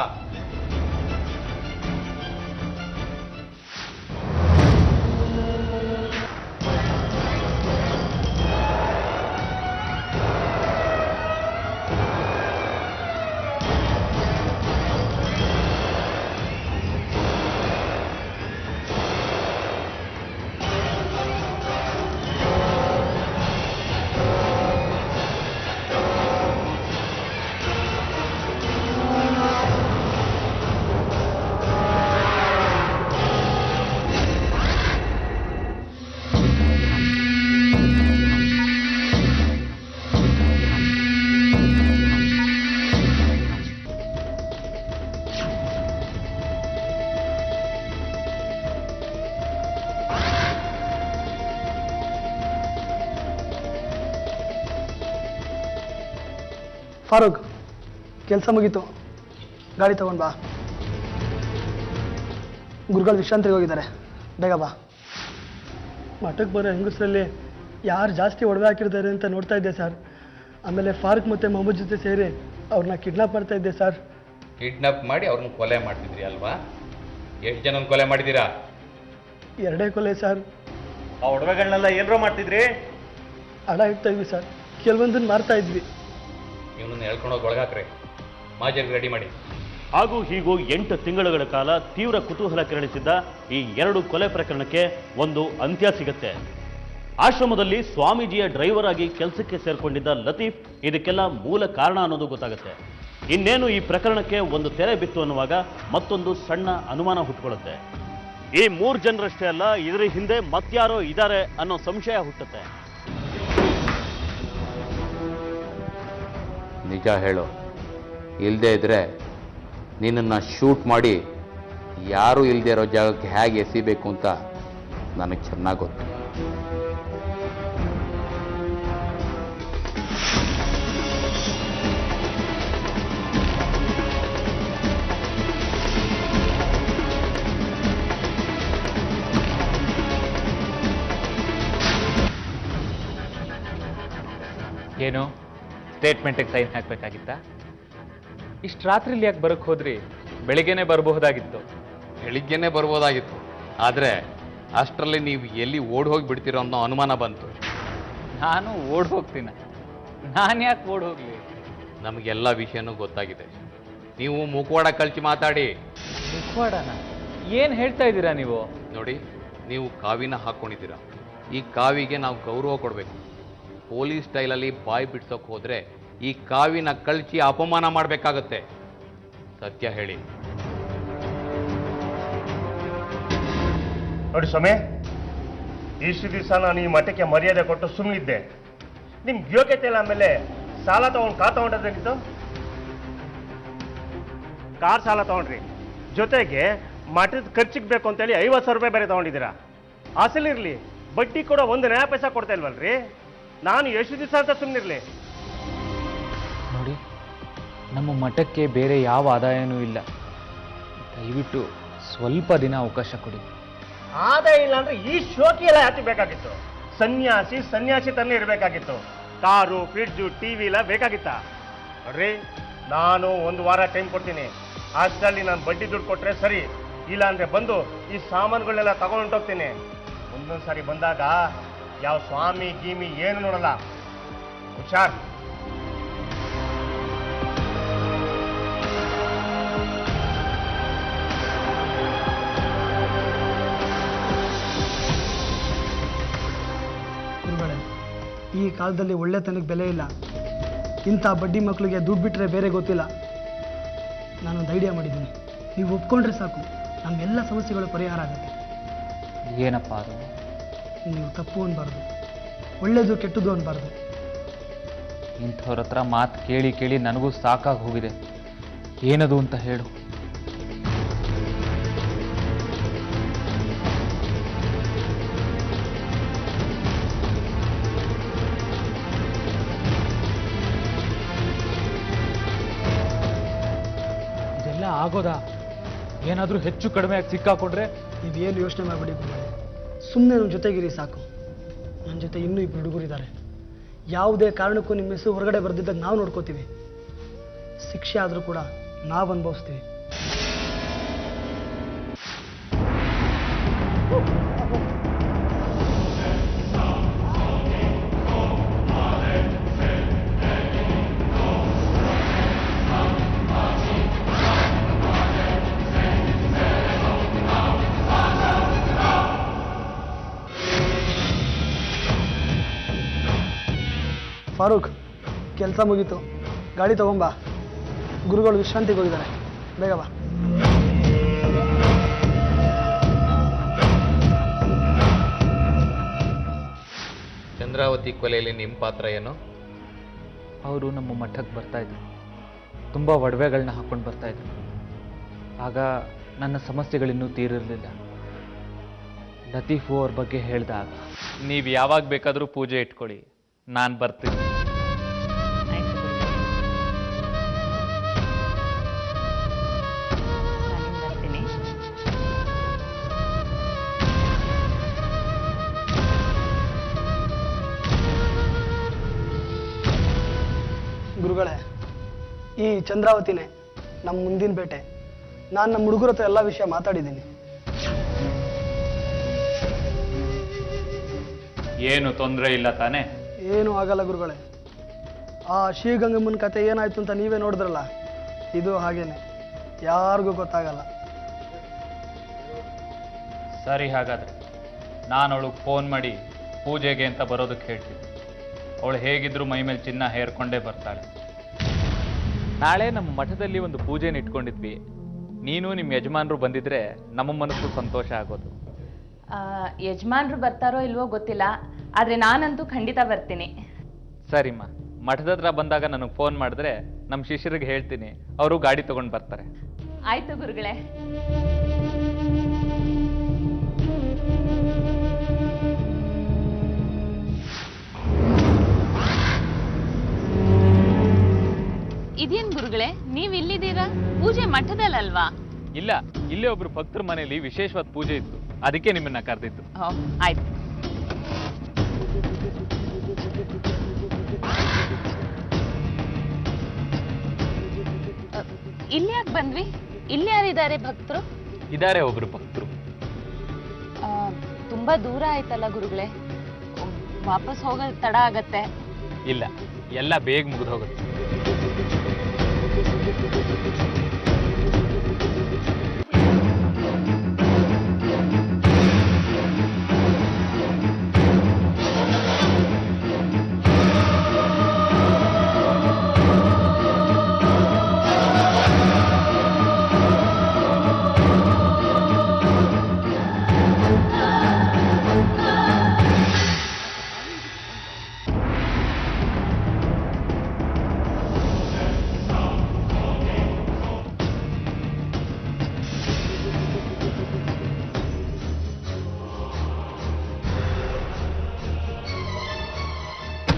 [SPEAKER 8] ಫಾರೂಕ್, ಕೆಲಸ ಮುಗೀತು, ಗಾಡಿ ತಗೊಂಡು ಬಾ. ಗುರುಗಳು ವಿಶ್ರಾಂತಿಗೆ ಹೋಗಿದ್ದಾರೆ, ಬೇಗ ಬಾ. ಮಠಕ್ಕೆ ಬರೋ ಹೆಂಗಸರಲ್ಲಿ ಯಾರು ಜಾಸ್ತಿ ಒಡವೆ ಹಾಕಿರ್ತಾರೆ ಅಂತ ನೋಡ್ತಾ ಇದ್ದೆ ಸರ್. ಆಮೇಲೆ ಫಾರೂಕ್ ಮತ್ತು ಮೊಹಮ್ಮದ್ ಜೊತೆ ಸೇರಿ ಅವ್ರನ್ನ ಕಿಡ್ನಾಪ್ ಮಾಡ್ತಾ ಇದ್ದೆ ಸರ್.
[SPEAKER 7] ಕಿಡ್ನಾಪ್ ಮಾಡಿ ಅವ್ರನ್ನ ಕೊಲೆ ಮಾಡ್ತಿದ್ರಿ ಅಲ್ವಾ? ಎಷ್ಟು ಜನ ಕೊಲೆ ಮಾಡಿದ್ದೀರಾ?
[SPEAKER 8] 2 ಕೊಲೆ ಸರ್.
[SPEAKER 10] ಆ ಒಡವೆಗಳನ್ನೆಲ್ಲ ಏನರೋ ಮಾಡ್ತಿದ್ರಿ?
[SPEAKER 8] ಹಣ ಇಡ್ತಾ ಇದ್ವಿ ಸರ್, ಕೆಲವೊಂದನ್ನು ಮಾರ್ತಾ ಇದ್ವಿ.
[SPEAKER 7] ಇವನನ್ನು ಹೇಳ್ಕೊಂಡೋಗಿ ಒಳಗಾಕ್ರೆ, ಮಾಜರಿಗೆ ರೆಡಿ ಮಾಡಿ.
[SPEAKER 2] ಹಾಗೂ ಹೀಗೂ 8 ತಿಂಗಳುಗಳ ಕಾಲ ತೀವ್ರ ಕುತೂಹಲ ಕೆರಳಿಸಿದ್ದ ಈ 2 ಕೊಲೆ ಪ್ರಕರಣಕ್ಕೆ ಒಂದು ಅಂತ್ಯ ಸಿಗುತ್ತೆ. ಆಶ್ರಮದಲ್ಲಿ ಸ್ವಾಮೀಜಿಯ ಡ್ರೈವರ್ ಆಗಿ ಕೆಲಸಕ್ಕೆ ಸೇರ್ಕೊಂಡಿದ್ದ ಲತೀಫ್ ಇದಕ್ಕೆಲ್ಲ ಮೂಲ ಕಾರಣ ಅನ್ನೋದು ಗೊತ್ತಾಗುತ್ತೆ. ಇನ್ನೇನು ಈ ಪ್ರಕರಣಕ್ಕೆ ಒಂದು ತೆರೆ ಬಿತ್ತು ಅನ್ನುವಾಗ ಮತ್ತೊಂದು ಸಣ್ಣ ಅನುಮಾನ ಹುಟ್ಟುಕೊಳ್ಳುತ್ತೆ. ಈ 3 ಜನರಷ್ಟೇ ಅಲ್ಲ, ಇದರ ಹಿಂದೆ ಮತ್ಯಾರೋ ಇದ್ದಾರೆ ಅನ್ನೋ ಸಂಶಯ ಹುಟ್ಟುತ್ತೆ.
[SPEAKER 7] ನಿಜ ಹೇಳು, ಇಲ್ಲದೆ ಇದ್ರೆ ನಿನ್ನನ್ನು ಶೂಟ್ ಮಾಡಿ ಯಾರೂ ಇಲ್ಲದೆ ಇರೋ ಜಾಗಕ್ಕೆ ಹೇಗೆ ಎಸಿಬೇಕು ಅಂತ ನನಗೆ ಚೆನ್ನಾಗಿ ಗೊತ್ತು.
[SPEAKER 3] ಏನು ಸ್ಟೇಟ್ಮೆಂಟಿಗೆ ಸೈನ್ ಹಾಕಬೇಕಾಗಿತ್ತಾ? ಇಷ್ಟು ರಾತ್ರಿಲಿ ಯಾಕೆ ಬರೋಕ್ಕೆ ಹೋದ್ರಿ? ಬೆಳಿಗ್ಗೆನೇ ಬರಬಹುದಾಗಿತ್ತು.
[SPEAKER 7] ಬೆಳಿಗ್ಗೆನೇ ಬರ್ಬೋದಾಗಿತ್ತು, ಆದರೆ ಅಷ್ಟರಲ್ಲಿ ನೀವು ಎಲ್ಲಿ ಓಡ್ ಹೋಗಿ ಬಿಡ್ತೀರೋ ಅನ್ನೋ ಅನುಮಾನ ಬಂತು.
[SPEAKER 3] ನಾನು ಓಡ್ ಹೋಗ್ತೀನ? ನಾನು ಯಾಕೆ ಓಡ್ ಹೋಗ್ಲಿ?
[SPEAKER 7] ನಮಗೆಲ್ಲ ವಿಷಯನೂ ಗೊತ್ತಾಗಿದೆ. ನೀವು ಮುಖವಾಡ ಕಳ್ಸಿ ಮಾತಾಡಿ.
[SPEAKER 3] ಮುಖವಾಡನ? ಏನು ಹೇಳ್ತಾ ಇದ್ದೀರಾ ನೀವು?
[SPEAKER 7] ನೋಡಿ, ನೀವು ಕಾವಿನ ಹಾಕ್ಕೊಂಡಿದ್ದೀರಾ. ಈ ಕಾವಿಗೆ ನಾವು ಗೌರವ ಕೊಡಬೇಕು. ಪೊಲೀಸ್ ಸ್ಟೈಲಲ್ಲಿ ಬಾಯಿ ಬಿಡ್ಸೋಕೆ ಹೋದರೆ ಈ ಕಾವಿನ ಕಳ್ಚಿ ಅಪಮಾನ ಮಾಡಬೇಕಾಗತ್ತೆ. ಸತ್ಯ ಹೇಳಿ.
[SPEAKER 11] ನೋಡಿ ಸ್ವಾಮಿ, ಇಷ್ಟು ದಿವಸ ನಾನು ಈ ಮಠಕ್ಕೆ ಮರ್ಯಾದೆ ಕೊಟ್ಟು ಸುಮ್ಮನಿದ್ದೆ. ನಿಮ್ಗೆ ಯೋಗ್ಯತೆ ಇಲ್ಲ. ಆಮೇಲೆ ಸಾಲ ತಗೊಂಡು ಕಾರ್ ತಗೊಂಡೋದಾಗಿತ್ತು. ಕಾರ್ ಸಾಲ ತಗೊಂಡ್ರಿ, ಜೊತೆಗೆ ಮಠದ ಖರ್ಚಿಗೆ ಬೇಕು ಅಂತೇಳಿ 50,000 ರೂಪಾಯಿ ಬೇರೆ ತಗೊಂಡಿದ್ದೀರಾ. ಅಸಲಿರಲಿ, ಬಡ್ಡಿ ಕೂಡ 1 ನಯಾ ಪೈಸಾ ಕೊಡ್ತಾ ಇಲ್ವಲ್ರಿ. ನಾನು ಎಷ್ಟು ದಿವಸ ಅಂತ ಸುಮ್ಮನಿರಲಿ?
[SPEAKER 3] ನೋಡಿ, ನಮ್ಮ ಮಠಕ್ಕೆ ಬೇರೆ ಯಾವ ಆದಾಯನೂ ಇಲ್ಲ. ದಯವಿಟ್ಟು ಸ್ವಲ್ಪ ದಿನ ಅವಕಾಶ ಕೊಡಿ.
[SPEAKER 11] ಆದಾಯ ಇಲ್ಲ ಅಂದ್ರೆ ಈ ಶೋಕಿ ಎಲ್ಲ ಯಾಕೆ ಬೇಕಾಗಿತ್ತು? ಸನ್ಯಾಸಿ ತನ್ನೇ ಇರಬೇಕಾಗಿತ್ತು. ಕಾರು, ಫ್ರಿಡ್ಜು, ಟಿವಿ ಎಲ್ಲ ಬೇಕಾಗಿತ್ತಾ? ನೋಡ್ರಿ, ನಾನು 1 ವಾರ ಟೈಮ್ ಕೊಡ್ತೀನಿ. ಅಷ್ಟರಲ್ಲಿ ನಾನು ಬಡ್ಡಿ ದುಡ್ಡು ಕೊಟ್ಟರೆ ಸರಿ, ಇಲ್ಲ ಅಂದರೆ ಬಂದು ಈ ಸಾಮಾನುಗಳನ್ನೆಲ್ಲ ತಗೊಂಡೋಗ್ತೀನಿ. ಒಂದೊಂದು ಸಾರಿ ಬಂದಾಗ ಯಾವ ಸ್ವಾಮಿ ಗೀಮಿ ಏನು ನೋಡಲ್ಲ. ಹುಷಾರ್.
[SPEAKER 8] ಗುರುಗಳೇ, ಈ ಕಾಲದಲ್ಲಿ ಒಳ್ಳೆತನಕ್ಕೆ ಬೆಲೆ ಇಲ್ಲ. ಇಂಥ ಬಡ್ಡಿ ಮಕ್ಕಳಿಗೆ ದುಡ್ಡು ಬಿಟ್ಟರೆ ಬೇರೆ ಗೊತ್ತಿಲ್ಲ. ನಾನೊಂದು ಐಡಿಯಾ ಮಾಡಿದ್ದೀನಿ, ನೀವು ಒಪ್ಕೊಂಡ್ರೆ ಸಾಕು, ನಮ್ಮೆಲ್ಲ ಸಮಸ್ಯೆಗಳು ಪರಿಹಾರ ಆಗುತ್ತೆ.
[SPEAKER 3] ಏನಪ್ಪ ಅದು?
[SPEAKER 8] ನೀವು ತಪ್ಪು ಅನ್ಬಾರ್ದು, ಒಳ್ಳೇದು ಕೆಟ್ಟದ್ದು ಅನ್ಬಾರ್ದು.
[SPEAKER 3] ಇಂಥವ್ರ ಹತ್ರ ಮಾತು ಕೇಳಿ ಕೇಳಿ ನನಗೂ ಸಾಕಾಗಿ ಹೋಗಿದೆ. ಏನದು ಅಂತ ಹೇಳು. ಇದೆಲ್ಲ ಆಗೋದಾ? ಏನಾದರೂ ಹೆಚ್ಚು ಕಡಿಮೆ ಆಗಿ ಸಿಕ್ಕಾಕೊಂಡ್ರೆ?
[SPEAKER 8] ನೀವೇನು ಯೋಚನೆ ಮಾಡಬೇಡಿ ಗುರುಗಳೇ, ಸುಮ್ಮನೆ ನನ್ನ ಜೊತೆಗಿರಿ ಸಾಕು. ನನ್ನ ಜೊತೆ ಇನ್ನೂ 2 ಹುಡುಗರಿದ್ದಾರೆ. ಯಾವುದೇ ಕಾರಣಕ್ಕೂ ನಿಮ್ಮ ಹೆಸರು ಹೊರಗಡೆ ಬರೆದಿದ್ದಾಗ ನಾವು ನೋಡ್ಕೋತೀವಿ. ಶಿಕ್ಷೆ ಆದರೂ ಕೂಡ ನಾವು ಅನುಭವಿಸ್ತೀವಿ. ಫಾರೂಕ್, ಕೆಲಸ ಮುಗೀತು, ಗಾಡಿ ತಗೊಂಬಾ. ಗುರುಗಳು ವಿಶ್ರಾಂತಿಗೆ ಹೋಗಿದ್ದಾರೆ, ಬೇಗ ಬಾ.
[SPEAKER 7] ಚಂದ್ರಾವತಿ ಕೊಲೆಯಲ್ಲಿ ನಿಮ್ಮ ಪಾತ್ರ ಏನು?
[SPEAKER 3] ಅವರು ನಮ್ಮ ಮಠಕ್ಕೆ ಬರ್ತಾಯಿದ್ರು. ತುಂಬ ಒಡವೆಗಳನ್ನ ಹಾಕ್ಕೊಂಡು ಬರ್ತಾಯಿದ್ರು. ಆಗ ನನ್ನ ಸಮಸ್ಯೆಗಳಿನ್ನೂ ತೀರಿರಲಿಲ್ಲ. ಲತೀಫು ಅವ್ರ ಬಗ್ಗೆ ಹೇಳಿದಾಗ, ನೀವು ಯಾವಾಗ ಬೇಕಾದರೂ ಪೂಜೆ ಇಟ್ಕೊಳ್ಳಿ, ನಾನು ಬರ್ತೀನಿ.
[SPEAKER 8] ಗುರುಗಳೇ, ಈ ಚಂದ್ರಾವತಿನೇ ನಮ್ಮ ಮುಂದಿನ ಬೇಟೆ. ನಾನು ನಮ್ಮ ಹುಡುಗರ ಹತ್ರ ಎಲ್ಲ ವಿಷಯ ಮಾತಾಡಿದ್ದೀನಿ.
[SPEAKER 3] ಏನು ತೊಂದರೆ ಇಲ್ಲ ತಾನೇ?
[SPEAKER 8] ಏನೂ ಆಗಲ್ಲ ಗುರುಗಳೇ. ಆ ಶ್ರೀಗಂಗಮ್ಮನ ಕತೆ ಏನಾಯ್ತು ಅಂತ ನೀವೇ ನೋಡಿದ್ರಲ್ಲ, ಇದು ಹಾಗೇನೆ, ಯಾರಿಗೂ ಗೊತ್ತಾಗಲ್ಲ.
[SPEAKER 3] ಸರಿ, ಹಾಗಾದ್ರೆ ನಾನು ಅವಳಿಗೆ ಫೋನ್ ಮಾಡಿ ಪೂಜೆಗೆ ಅಂತ ಬರೋದಕ್ಕೆ ಹೇಳ್ತೀನಿ. ಅವಳು ಹೇಗಿದ್ರು ಮೈ ಮೇಲೆ ಚಿನ್ನ ಹೇರ್ಕೊಂಡೇ ಬರ್ತಾಳೆ. ನಾಳೆ ನಮ್ಮ ಮಠದಲ್ಲಿ ಒಂದು ಪೂಜೆನ ಇಟ್ಕೊಂಡಿದ್ವಿ. ನೀನು ನಿಮ್ಮ ಯಜಮಾನರು ಬಂದಿದ್ರೆ ನಮ್ಮ ಮನಸ್ಸು ಸಂತೋಷ ಆಗೋದು.
[SPEAKER 6] ಯಜಮಾನ್ರು ಬರ್ತಾರೋ ಇಲ್ವೋ ಗೊತ್ತಿಲ್ಲ, ಆದರೆ ನಾನಂತೂ ಖಂಡಿತ ಬರ್ತೀನಿ.
[SPEAKER 3] ಸರಿಮ್ಮ, ಮಠದ ಹತ್ರ ಬಂದಾಗ ನನಗೆ ಫೋನ್ ಮಾಡಿದ್ರೆ ನಮ್ಮ ಶಿಷ್ಯರಿಗೆ ಹೇಳ್ತೀನಿ, ಅವರು ಗಾಡಿ ತಗೊಂಡು ಬರ್ತಾರೆ.
[SPEAKER 6] ಆಯ್ತು ಗುರುಗಳೇ. ಇದೇನ್ ಗುರುಗಳೇ, ನೀವ್ ಇಲ್ಲಿದ್ದೀರಾ? ಪೂಜೆ ಮಠದಲ್ಲಲ್ವಾ?
[SPEAKER 3] ಇಲ್ಲ, ಇಲ್ಲೇ ಒಬ್ರು ಭಕ್ತರ ಮನೆಯಲ್ಲಿ ವಿಶೇಷವಾದ ಪೂಜೆ ಇತ್ತು, ಅದಕ್ಕೆ ನಿಮ್ಮನ್ನ ಕರೆದಿತ್ತು.
[SPEAKER 6] ಆಯ್ತು. ಇಲ್ಲಿ ಯಾಕೆ ಬಂದ್ವಿ? ಇಲ್ಲಿ ಯಾರಿದ್ದಾರೆ ಭಕ್ತರು?
[SPEAKER 3] ಇದಾರೆ ಒಬ್ರು ಭಕ್ತರು.
[SPEAKER 6] ತುಂಬಾ ದೂರ ಆಯ್ತಲ್ಲ ಗುರುಗಳೇ, ವಾಪಸ್ ಹೋಗೋದು ತಡ ಆಗತ್ತೆ.
[SPEAKER 3] ಇಲ್ಲ, ಎಲ್ಲ ಬೇಗ ಮುಗಿದು ಹೋಗುತ್ತೆ.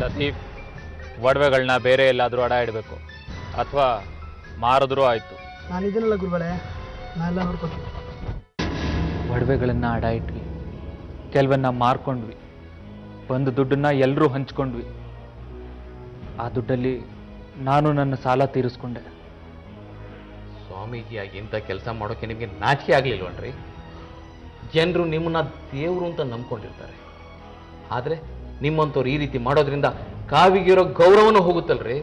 [SPEAKER 3] ಲತೀಫ್, ಒಡವೆಗಳನ್ನ ಬೇರೆ ಎಲ್ಲಾದರೂ ಅಡ ಇಡಬೇಕು, ಅಥವಾ ಮಾರಿದ್ರೂ ಆಯಿತು.
[SPEAKER 8] ನಾನು ಇದನ್ನೆಲ್ಲ ಗುರುಗಳೇ, ನಾನೆಲ್ಲ ನೋಡ್ಕೊತೀನಿ.
[SPEAKER 3] ಒಡವೆಗಳನ್ನು ಅಡ ಇಟ್ವಿ, ಕೆಲವನ್ನ ಮಾರ್ಕೊಂಡ್ವಿ, ಒಂದು ದುಡ್ಡನ್ನ ಎಲ್ಲರೂ ಹಂಚ್ಕೊಂಡ್ವಿ. ಆ ದುಡ್ಡಲ್ಲಿ ನಾನು ನನ್ನ ಸಾಲ ತೀರಿಸ್ಕೊಂಡೆ.
[SPEAKER 7] ಸ್ವಾಮೀಜಿಯಾಗಿ ಇಂಥ ಕೆಲಸ ಮಾಡೋಕ್ಕೆ ನಿಮಗೆ ನಾಚಿಕೆ ಆಗಲಿಲ್ವನ್ರಿ? ಜನರು ನಿಮ್ಮನ್ನ ದೇವರು ಅಂತ ನಂಬ್ಕೊಂಡಿರ್ತಾರೆ. ಆದರೆ ನಿಮ್ಮಂಥವ್ರು ಈ ರೀತಿ ಮಾಡೋದ್ರಿಂದ ಕಾವಿಗಿರೋ ಗೌರವನೂ ಹೋಗುತ್ತಲ್ರಿ.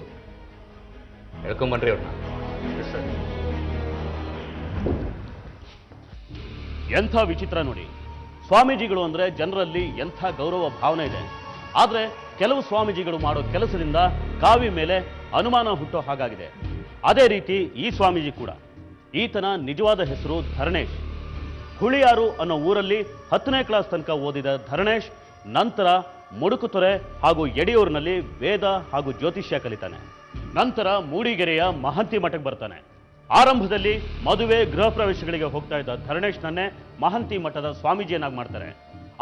[SPEAKER 7] ಹೇಳ್ಕೊಂಬನ್ರಿ ಅವ್ರನ್ನ.
[SPEAKER 2] ಎಂಥ ವಿಚಿತ್ರ ನೋಡಿ, ಸ್ವಾಮೀಜಿಗಳು ಅಂದ್ರೆ ಜನರಲ್ಲಿ ಎಂಥ ಗೌರವ ಭಾವನೆ ಇದೆ. ಆದ್ರೆ ಕೆಲವು ಸ್ವಾಮೀಜಿಗಳು ಮಾಡೋ ಕೆಲಸದಿಂದ ಕಾವಿ ಮೇಲೆ ಅನುಮಾನ ಹುಟ್ಟೋ ಹಾಗಾಗಿದೆ. ಅದೇ ರೀತಿ ಈ ಸ್ವಾಮೀಜಿ ಕೂಡ. ಈತನ ನಿಜವಾದ ಹೆಸರು ಧರಣೇಶ್. ಹುಳಿಯಾರು ಅನ್ನೋ ಊರಲ್ಲಿ 10ನೇ ಕ್ಲಾಸ್ ತನಕ ಓದಿದ ಧರಣೇಶ್ ನಂತರ ಮುಡುಕುತೊರೆ ಹಾಗೂ ಯಡಿಯೂರಿನಲ್ಲಿ ವೇದ ಹಾಗೂ ಜ್ಯೋತಿಷ್ಯ ಕಲಿತಾನೆ. ನಂತರ ಮೂಡಿಗೆರೆಯ ಮಹಂತಿ ಮಠಕ್ಕೆ ಬರ್ತಾನೆ. ಆರಂಭದಲ್ಲಿ ಮದುವೆ ಗೃಹ ಪ್ರವೇಶಗಳಿಗೆ ಹೋಗ್ತಾ ಇದ್ದ ಧರಣೇಶ್ನನ್ನೇ ಮಹಂತಿ ಮಠದ ಸ್ವಾಮೀಜಿಯನ್ನಾಗಿ ಮಾಡ್ತಾರೆ.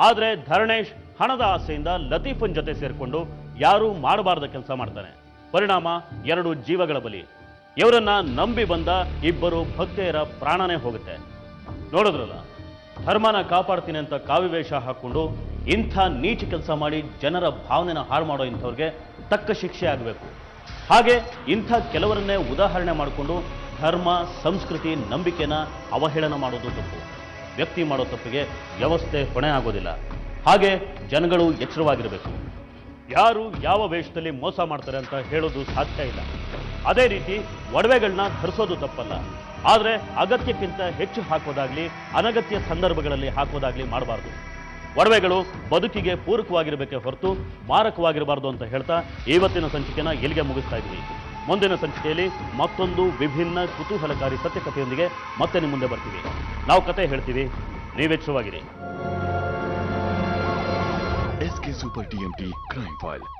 [SPEAKER 2] ಆದರೆ ಧರಣೇಶ್ ಹಣದ ಆಸೆಯಿಂದ ಲತೀಫನ್ ಜೊತೆ ಸೇರಿಕೊಂಡು ಯಾರೂ ಮಾಡಬಾರದ ಕೆಲಸ ಮಾಡ್ತಾನೆ. ಪರಿಣಾಮ 2 ಜೀವಗಳ ಬಲಿ. ಇವರನ್ನ ನಂಬಿ ಬಂದ ಇಬ್ಬರು ಭಕ್ತೆಯರ ಪ್ರಾಣನೇ ಹೋಗುತ್ತೆ. ನೋಡಿದ್ರಲ್ಲ, ಧರ್ಮನ ಕಾಪಾಡ್ತೀನಿ ಅಂತ ಕಾವಿವೇಷ ಹಾಕೊಂಡು ಇಂಥ ನೀಚ ಕೆಲಸ ಮಾಡಿ ಜನರ ಭಾವನೆನ ಹಾಳು ಮಾಡೋ ಇಂಥವ್ರಿಗೆ ತಕ್ಕ ಶಿಕ್ಷೆ ಆಗಬೇಕು. ಹಾಗೆ ಇಂಥ ಕೆಲವರನ್ನೇ ಉದಾಹರಣೆ ಮಾಡಿಕೊಂಡು ಧರ್ಮ, ಸಂಸ್ಕೃತಿ, ನಂಬಿಕೆನ ಅವಹೇಳನ ಮಾಡೋದು ತಪ್ಪು. ವ್ಯಕ್ತಿ ಮಾಡೋ ತಪ್ಪಿಗೆ ವ್ಯವಸ್ಥೆ ಹೊಣೆ ಆಗೋದಿಲ್ಲ. ಹಾಗೆ ಜನಗಳು ಎಚ್ಚರವಾಗಿರಬೇಕು. ಯಾರು ಯಾವ ವೇಷದಲ್ಲಿ ಮೋಸ ಮಾಡ್ತಾರೆ ಅಂತ ಹೇಳೋದು ಸಾಧ್ಯ ಇಲ್ಲ. ಅದೇ ರೀತಿ ಒಡವೆಗಳನ್ನ ಧರಿಸೋದು ತಪ್ಪಲ್ಲ, ಆದರೆ ಅಗತ್ಯಕ್ಕಿಂತ ಹೆಚ್ಚು ಹಾಕೋದಾಗ್ಲಿ, ಅನಗತ್ಯ ಸಂದರ್ಭಗಳಲ್ಲಿ ಹಾಕೋದಾಗ್ಲಿ ಮಾಡಬಾರ್ದು. ಒಡವೆಗಳು ಬದುಕಿಗೆ ಪೂರಕವಾಗಿರಬೇಕೇ ಹೊರತು ಮಾರಕವಾಗಿರಬಾರ್ದು ಅಂತ ಹೇಳ್ತಾ ಇವತ್ತಿನ ಸಂಚಿಕೆನ ಇಲ್ಲಿಗೆ ಮುಗಿಸ್ತಾ ಇದ್ವಿ. ಮುಂದಿನ ಸಂಚಿಕೆಯಲ್ಲಿ ಮತ್ತೊಂದು ವಿಭಿನ್ನ ಕುತೂಹಲಕಾರಿ ಸತ್ಯಕಥೆಯೊಂದಿಗೆ ಮತ್ತೆ ನಿಮ್ಮ ಮುಂದೆ ಬರ್ತೀವಿ. ನಾವು ಕತೆ ಹೇಳ್ತೀವಿ, ನೀವೆಚ್ಚರವಾಗಿರಿ.
[SPEAKER 1] SK Super TMT Crime File.